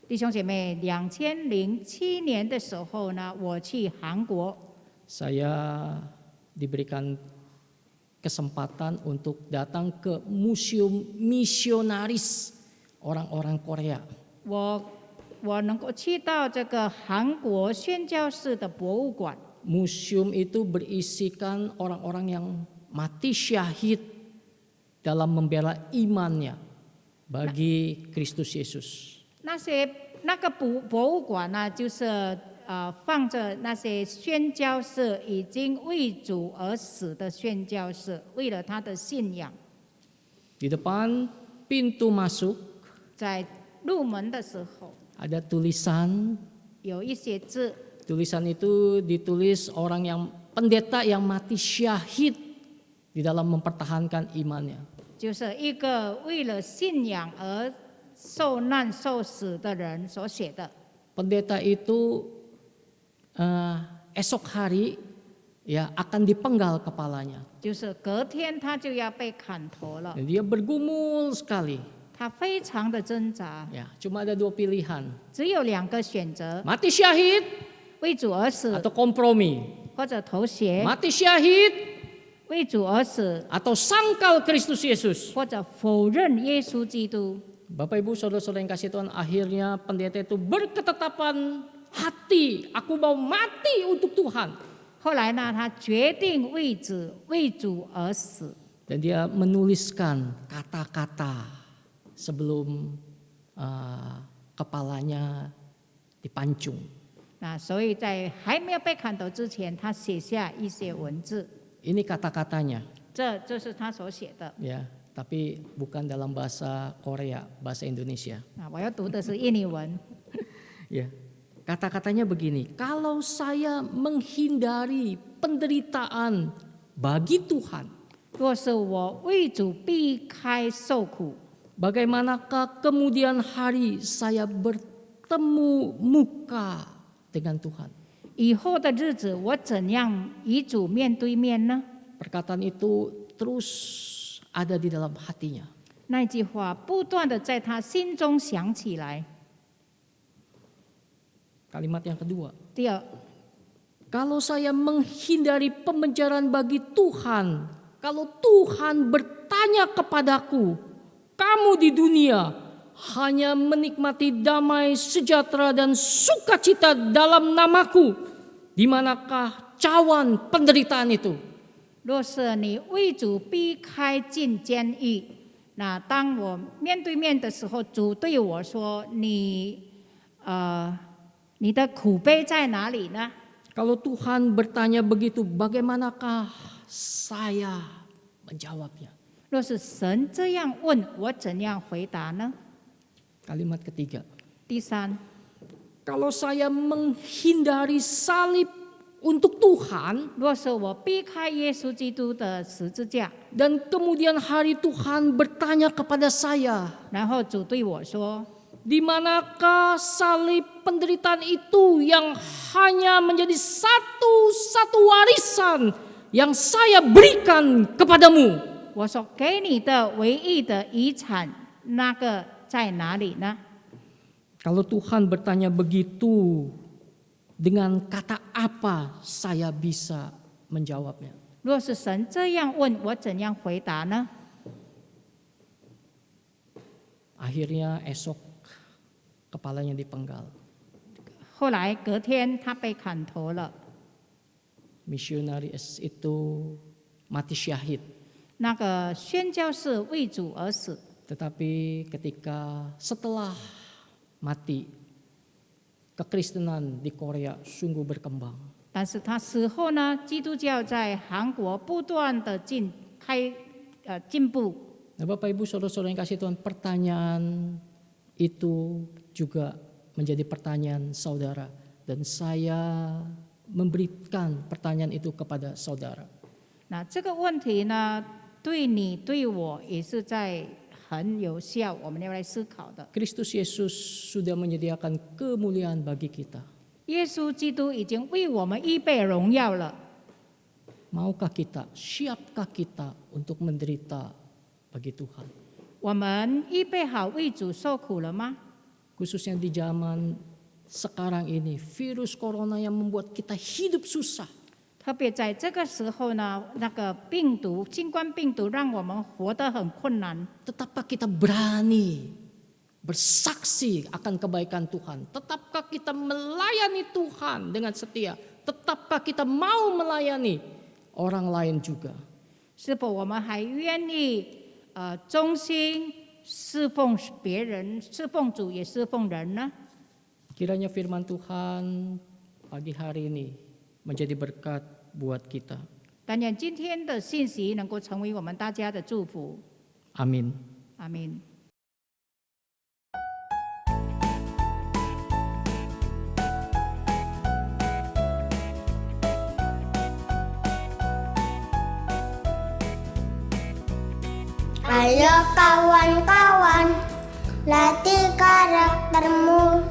弟兄姐妹，2007年的时候呢，我去韩国， Saya diberikan kesempatan untuk datang ke museum misionaris orang-orang Korea. 我能够去到这个韩国宣教士的博物馆。 Museum itu berisikan orang-orang yang mati syahid dalam membela imannya bagi Kristus Yesus. 那个博物馆呢，就是放着那些宣教士已经为主而死的宣教士，为了他的信仰。 Di depan pintu masuk 在入门的时候， ada tulisan. 有一些字， Tulisan itu ditulis orang yang pendeta yang mati syahid di dalam mempertahankan imannya. 就是一个为了信仰而受难受死的人所写的。 Pendeta itu esok hari ya akan dipenggal kepalanya. 就是隔天他就要被砍头了， Dan dia bergumul sekali. 他非常的挣扎， Ya, cuma ada dua pilihan, 只有2个选择： mati syahid 为主而死， atau kompromi. 或者头血； Mati syahid 为主而死， atau sangkal Kristus Yesus. 或者否认耶稣基督。 Bapak Ibu saudara-saudara yang kasih Tuhan, akhirnya pendeta itu berketetapan hati, aku mau mati untuk Tuhan. 后来呢，他决定为主而死， Dan dia menuliskan kata-kata sebelum kepalanya dipancung. 那所以在还没有被砍头之前，他写下一些文字， Ini kata-katanya, 这就是他所写的。 ya, tapi bukan dalam bahasa Korea, bahasa Indonesia. 我要读的是印尼文。 Ya, kata-katanya begini, kalau saya menghindari penderitaan bagi Tuhan, 若是我为主避开受苦， bagaimanakah kemudian hari saya bertemu muka dengan Tuhan? 以后的日子我怎样与主面对面呢？ Perkataan itu terus ada di dalam hatinya. 那句话不断的在他心中想起来。 Kalimat yang kedua, 第二， kalau saya menghindari pembenaran bagi Tuhan, kalau Tuhan bertanya kepadaku, kamu di dunia hanya menikmati damai, sejahtera dan sukacita dalam namaku, di manakah cawan penderitaan itu? 若是你为主避开进监狱，那当我面对面的时候，主对我说：“你的苦悲在哪里呢？” Kalau Tuhan bertanya begitu, bagaimanakah saya menjawabnya? 若是神这样问我，怎样回答呢？ Kalimat ketiga, 第三， kalau saya menghindari salib untuk Tuhan, 若是我避开耶稣基督的十字架， dan kemudian hari Tuhan bertanya kepada saya, 然后主对我说 di manakah salib penderitaan itu yang hanya menjadi satu-satu warisan yang saya berikan kepadamu?：“ 我所给你的唯一的遗产，那个在哪里呢？” Kalau Tuhan bertanya begitu, dengan kata apa saya bisa menjawabnya? 若是神这样问我，怎样回答呢？ Akhirnya esok kepalanya dipenggal. 后来隔天他被砍头了， Misionaris itu mati syahid. 那个宣教士为主而死。 Tetapi ketika setelah mati, kekristenan di Korea sungguh berkembang. 但是他死后呢，基督教在韩国不断的进步。 Nah, Bapak Ibu Saudara-saudara yang kasih Tuhan, pertanyaan itu juga menjadi pertanyaan saudara, dan saya memberikan pertanyaan itu kepada saudara. 那这个问题呢，对你对我也是在很有效，我们要来思考的。 Kristus Yesus sudah menyediakan kemuliaan bagi kita. 耶稣基督已经为我们预备荣耀了， Maukah kita, siapkah kita untuk menderita bagi Tuhan? 我们预备好为主受苦了吗？ Khususnya di zaman sekarang ini, virus corona yang membuat kita hidup susah. 特别在这个时候呢，那个新冠病毒让我们活得很困难。 Tetapkah kita berani bersaksi akan kebaikan Tuhan? Tetapkah kita melayani Tuhan dengan setia? Tetapkah kita mau melayani orang lain juga? 是否我们还愿意忠心侍奉别人，侍奉主也侍奉人呢？ Kiranya firman Tuhan pagi hari ini menjadi berkat buat kita. 但愿今天的信息能够成为我们大家的祝福。 Amin. 阿明。Ayo kawan-kawan, latih karaktermu,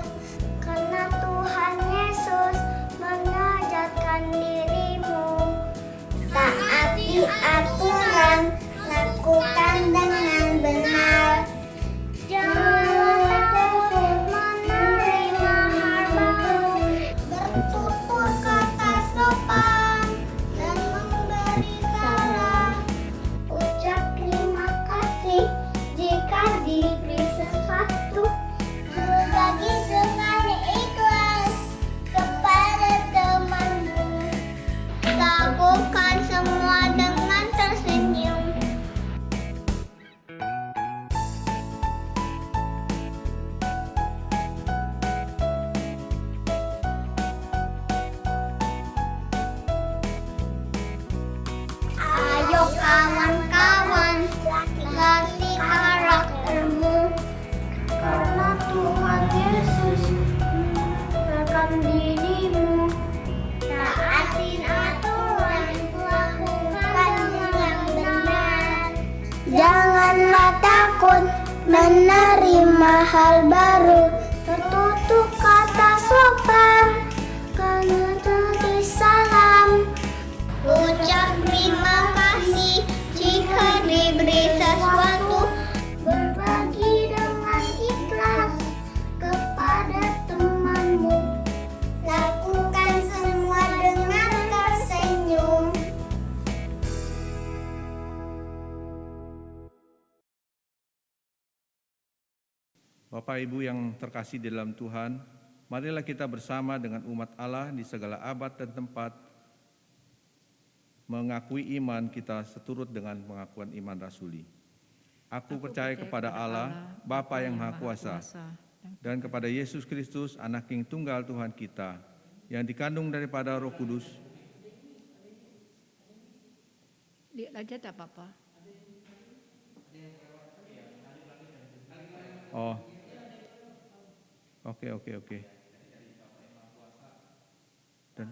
karena Tuhan Yesus mengajarkan dirimu. Taati aturan, lakukan dengan benar. Jangan takut menerima hal baru, bertutur kata sopan, dan memberi saran. Ucap terima kasih jika diberi sesuatu, berbagi dengan ikhlas kepada temanmu. Lakukan semua dengan tersenyum. Ayo kawan-kawan, latih karaktermu, karena Tuhan Yesus mengajarkan dirimu. Taatin aturan, lakukan yang benar. Janganlah takut menerima hal baru, bertutur kata sopan, karena tadi salam. Ucap terima kasih jika diberi sesuatu, berbagi dengan ikhlas kepada temanmu. Lakukan semua dengan tersenyum. Bapak Ibu yang terkasih di dalam Tuhan, marilah kita bersama dengan umat Allah di segala abad dan tempat mengakui iman kita seturut dengan pengakuan iman rasuli. Aku percaya kepada Allah, Bapa yang Maha Kuasa, dan kepada Yesus Kristus, Anak yang tunggal Tuhan kita, yang dikandung daripada Roh Kudus, Lihat aja tak apa-apa. oh, oke. Dan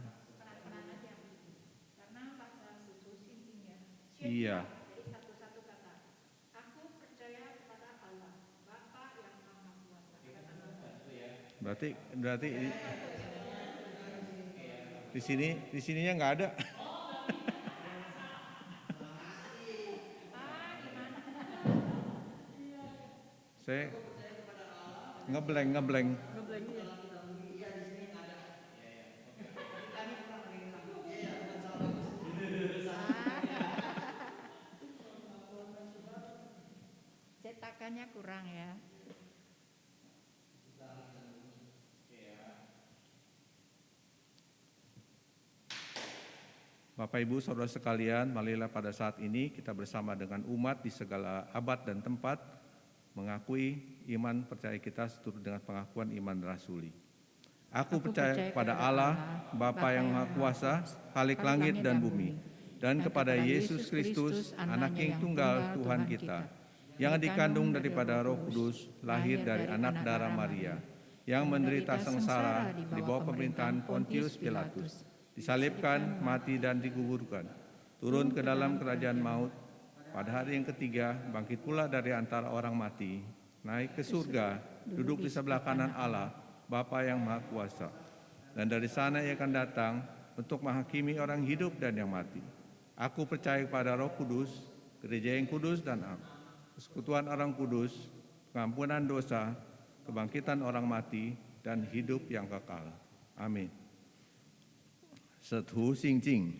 Iya. Berarti di sininya nggak ada. Saya ngeblank. Cetakannya kurang ya. Bapak Ibu Saudara sekalian, marilah pada saat ini kita bersama dengan umat di segala abad dan tempat mengakui iman percaya kita seturut dengan pengakuan iman rasuli. Aku percaya kepada Allah, Bapa yang Maha Kuasa, Khalik langit dan bumi, dan kepada Yesus Kristus, Anak yang tunggal Tuhan kita, yang dikandung daripada Roh Kudus, lahir dari anak darah Maria, yang menderita sengsara di bawah pemerintahan Pontius Pilatus, disalibkan, mati dan dikuburkan, turun ke dalam kerajaan maut, pada hari yang ketiga bangkit pula dari antara orang mati, naik ke surga, duduk di sebelah kanan Allah, Bapa yang Maha Kuasa. Dan dari sana ia akan datang untuk menghakimi orang hidup dan yang mati. Aku percaya kepada Roh Kudus, gereja yang kudus dan am, persekutuan orang kudus, pengampunan dosa, kebangkitan orang mati, dan hidup yang kekal. Amin. 使徒信经，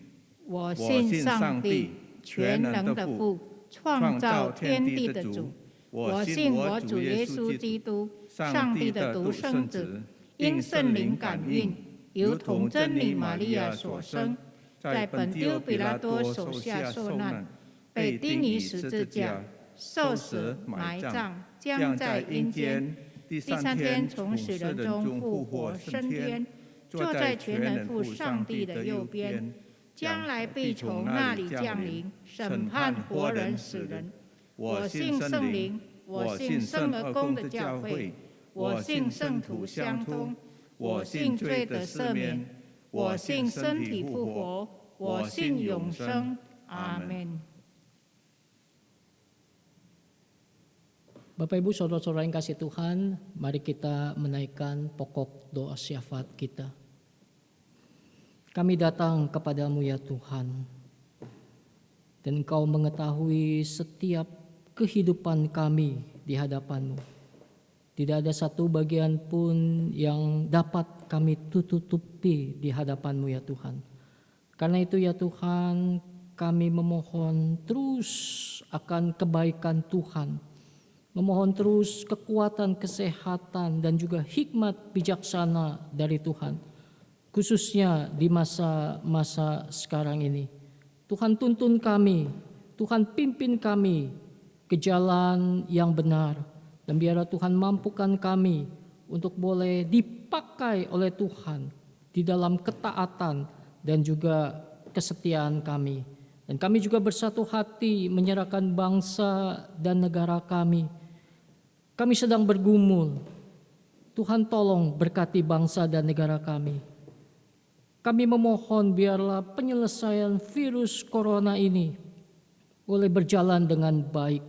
我信上帝全能的父，创造天地的主。我信我主耶稣基督，上帝的独生子，因圣灵感孕，由童真理玛利亚所生，在本丢比拉多手下受难，被钉于十字架，受死埋葬，将在阴间，第三天从死人中复活升天。坐在全能父上帝的右边，将来必从那里降临，审判活人死人。我信圣灵，我信圣而公的教会，我信圣徒相通，我信罪的赦免，我信身体复活，我信永生。阿门。 Bapak Ibu Saudara-saudara yang kasih Tuhan, mari kita menaikkan pokok doa syafaat kita. Kami datang kepadamu ya Tuhan, dan Engkau mengetahui setiap kehidupan kami di hadapan-Mu. Tidak ada satu bagian pun yang dapat kami tutupi di hadapan-Mu ya Tuhan. Karena itu ya Tuhan, kami memohon terus akan kebaikan Tuhan. Memohon terus kekuatan, kesehatan, dan juga hikmat bijaksana dari Tuhan. Khususnya di masa-masa sekarang ini. Tuhan tuntun kami, Tuhan pimpin kami ke jalan yang benar. Dan biarlah Tuhan mampukan kami untuk boleh dipakai oleh Tuhan di dalam ketaatan dan juga kesetiaan kami. Dan kami juga bersatu hati menyerahkan bangsa dan negara kami. Kami sedang bergumul. Tuhan tolong berkati bangsa dan negara kami. Kami memohon biarlah penyelesaian virus corona ini boleh berjalan dengan baik.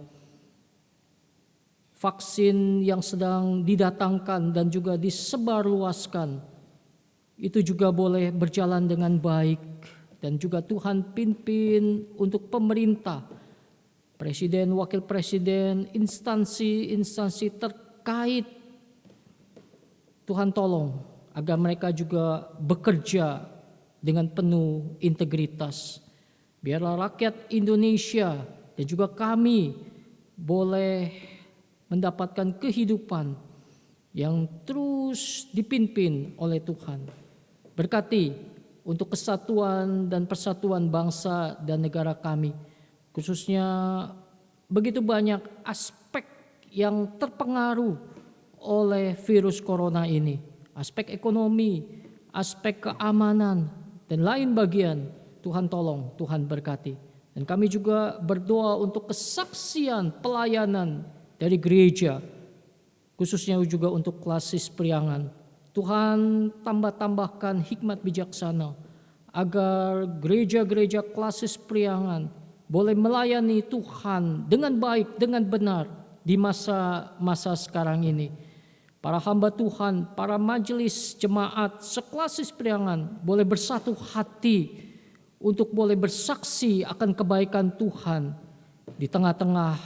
Vaksin yang sedang didatangkan dan juga disebarluaskan itu juga boleh berjalan dengan baik. Dan juga Tuhan pimpin untuk pemerintah, presiden, wakil presiden, instansi-instansi terkait. Tuhan tolong agar mereka juga bekerja dengan penuh integritas. Biarlah rakyat Indonesia dan juga kami boleh mendapatkan kehidupan yang terus dipimpin oleh Tuhan. Berkati untuk kesatuan dan persatuan bangsa dan negara kami. Khususnya begitu banyak aspek yang terpengaruh oleh virus corona ini. Aspek ekonomi, aspek keamanan, dan lain bagian. Tuhan tolong, Tuhan berkati. Dan kami juga berdoa untuk kesaksian pelayanan dari gereja. Khususnya juga untuk klasis priangan. Tuhan tambahkan hikmat bijaksana agar gereja-gereja klasis priangan boleh melayani Tuhan dengan baik, dengan benar di masa sekarang ini. Para hamba Tuhan, para majelis jemaat seklasis Priangan boleh bersatu hati untuk boleh bersaksi akan kebaikan Tuhan di tengah-tengah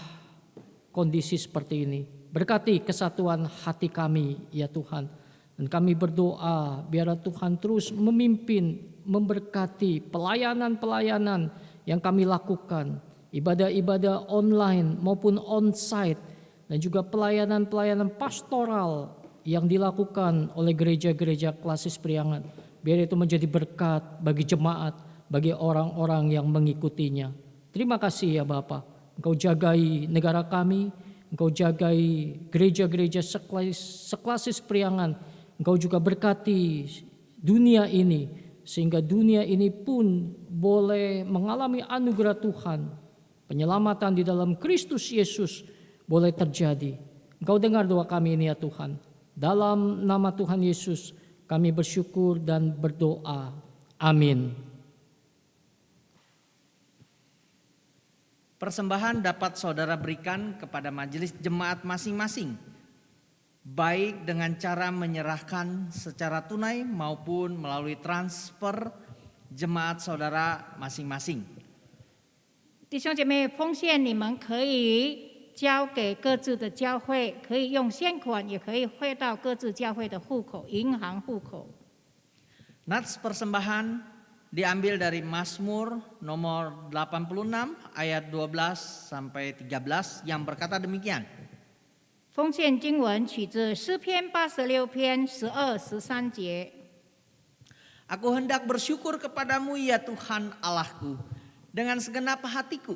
kondisi seperti ini. Berkati kesatuan hati kami ya Tuhan. Dan kami berdoa biarlah Tuhan terus memimpin, memberkati pelayanan-pelayanan yang kami lakukan. Ibadah-ibadah online maupun onsite. Dan juga pelayanan-pelayanan pastoral yang dilakukan oleh gereja-gereja klasis Priangan. Biar itu menjadi berkat bagi jemaat, bagi orang-orang yang mengikutinya. Terima kasih ya Bapa. Engkau jagai negara kami, Engkau jagai gereja-gereja seklasis Priangan. Engkau juga berkati dunia ini, sehingga dunia ini pun boleh mengalami anugerah Tuhan. Penyelamatan di dalam Kristus Yesus boleh terjadi. Engkau dengar doa kami ini ya Tuhan. Dalam nama Tuhan Yesus kami bersyukur dan berdoa. Amin. Persembahan dapat saudara berikan kepada majelis jemaat masing-masing, baik dengan cara menyerahkan secara tunai maupun melalui transfer jemaat saudara masing-masing. 弟兄姐妹，奉献你们可以交给各自的教会，可以用现款，也可以汇到各自教会的户口、银行户口。 Nats persembahan diambil dari Mazmur nomor 86 ayat 12 sampai 13 yang berkata demikian. 奉献经文取自诗篇86篇12、13节。 Aku hendak bersyukur kepadamu ya Tuhan Allahku dengan segenap hatiku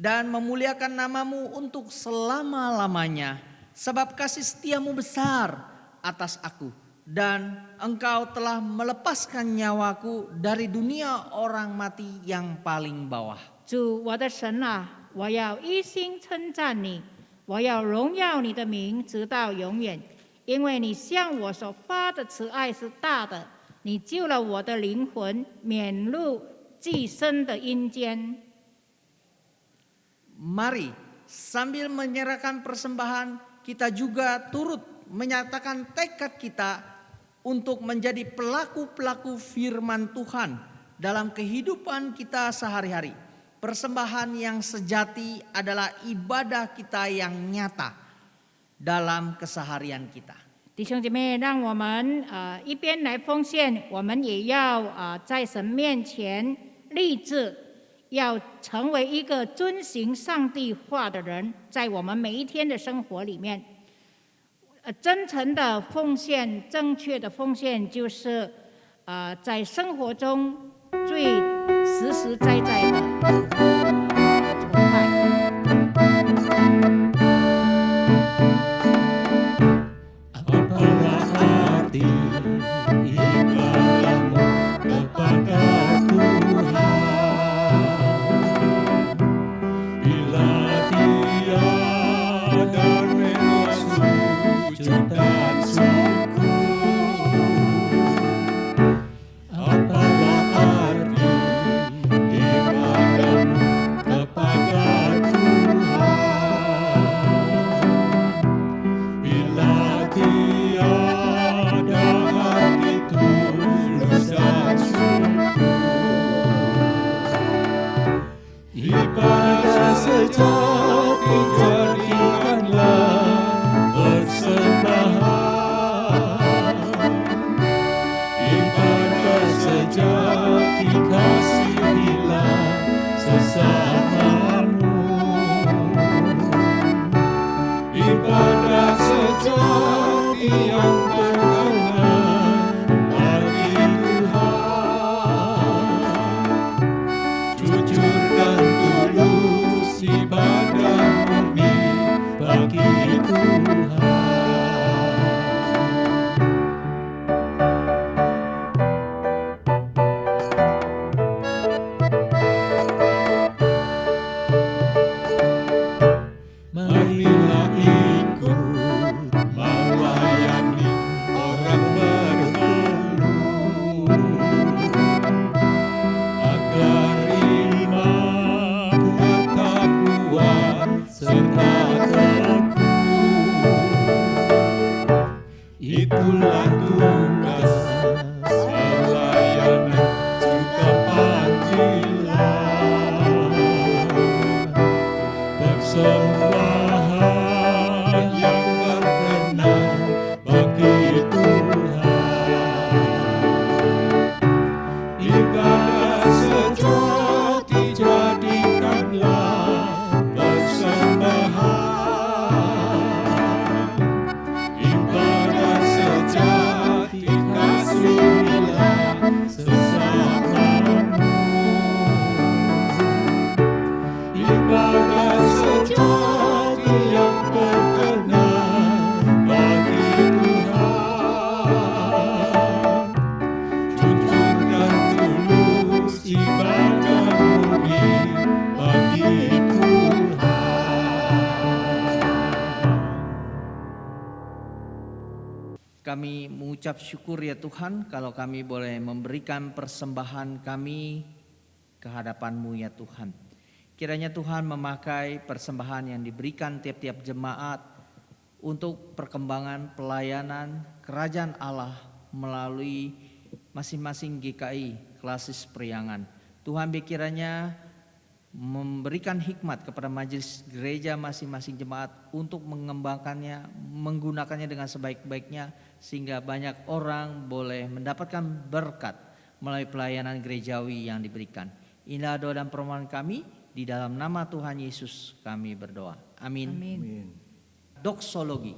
dan memuliakan namamu untuk selama-lamanya, sebab kasih setiamu besar atas aku dan engkau telah melepaskan nyawaku dari dunia orang mati yang paling bawah. 主我的神啊，我要一心称赞你，我要荣耀你的名直到永远，因为你向我所发的慈爱是大的，你救了我的灵魂，免入寄生的阴间。 Mari sambil menyerahkan persembahan kita juga turut menyatakan tekad kita untuk menjadi pelaku-pelaku firman Tuhan dalam kehidupan kita sehari-hari. Persembahan yang sejati adalah ibadah kita yang nyata dalam keseharian kita. 弟兄姐妹，让我们一边来奉献，我们也要在神面前立志，要成为一个遵行上帝话的人，在我们每一天的生活里面，真诚的奉献、正确的奉献，就是在生活中最实实在在的崇拜。 Apalah arti ibadahmu kepada Tuhan bila tiada rela sujud dan syukur? Apalah arti ibadahmu kepada Tuhan bila tiada hati tulus dan syukur? Ibadah sejati jadikanlah persembahan. Ibadah sejati kasihilah sesamamu. Ibadah sejati yang berkenan bagi Tuhan, jujur dan tulus ibadah murni bagi Tuhan. Marilah ikut melayani kami mengucap syukur ya Tuhan kalau kami boleh memberikan persembahan kami ke hadapan-Mu ya Tuhan. Kiranya Tuhan memakai persembahan yang diberikan tiap-tiap jemaat untuk perkembangan pelayanan kerajaan Allah melalui masing-masing GKI Klasis Priangan. Tuhan kiranya memberikan hikmat kepada majelis gereja masing-masing jemaat untuk mengembangkannya, menggunakannya dengan sebaik-baiknya sehingga banyak orang boleh mendapatkan berkat melalui pelayanan gerejawi yang diberikan. Inilah doa dan permohonan kami, di dalam nama Tuhan Yesus kami berdoa. Amin. Amin. Doksologi.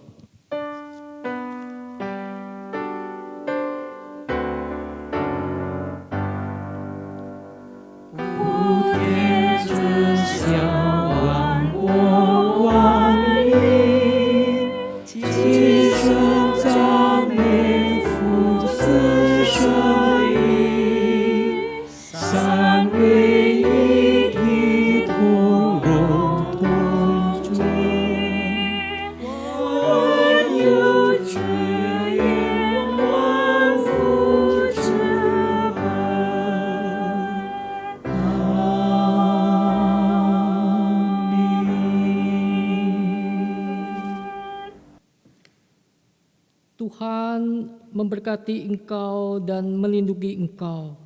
Tuhan memberkati engkau dan melindungi engkau.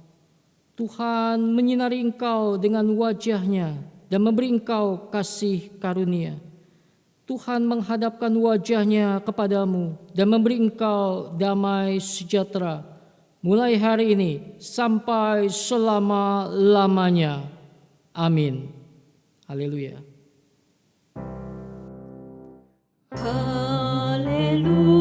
Tuhan menyinari engkau dengan wajah-Nya dan memberi engkau kasih karunia. Tuhan menghadapkan wajah-Nya kepadamu dan memberi engkau damai sejahtera mulai hari ini sampai selama-lamanya. Amin. Haleluya. Haleluya.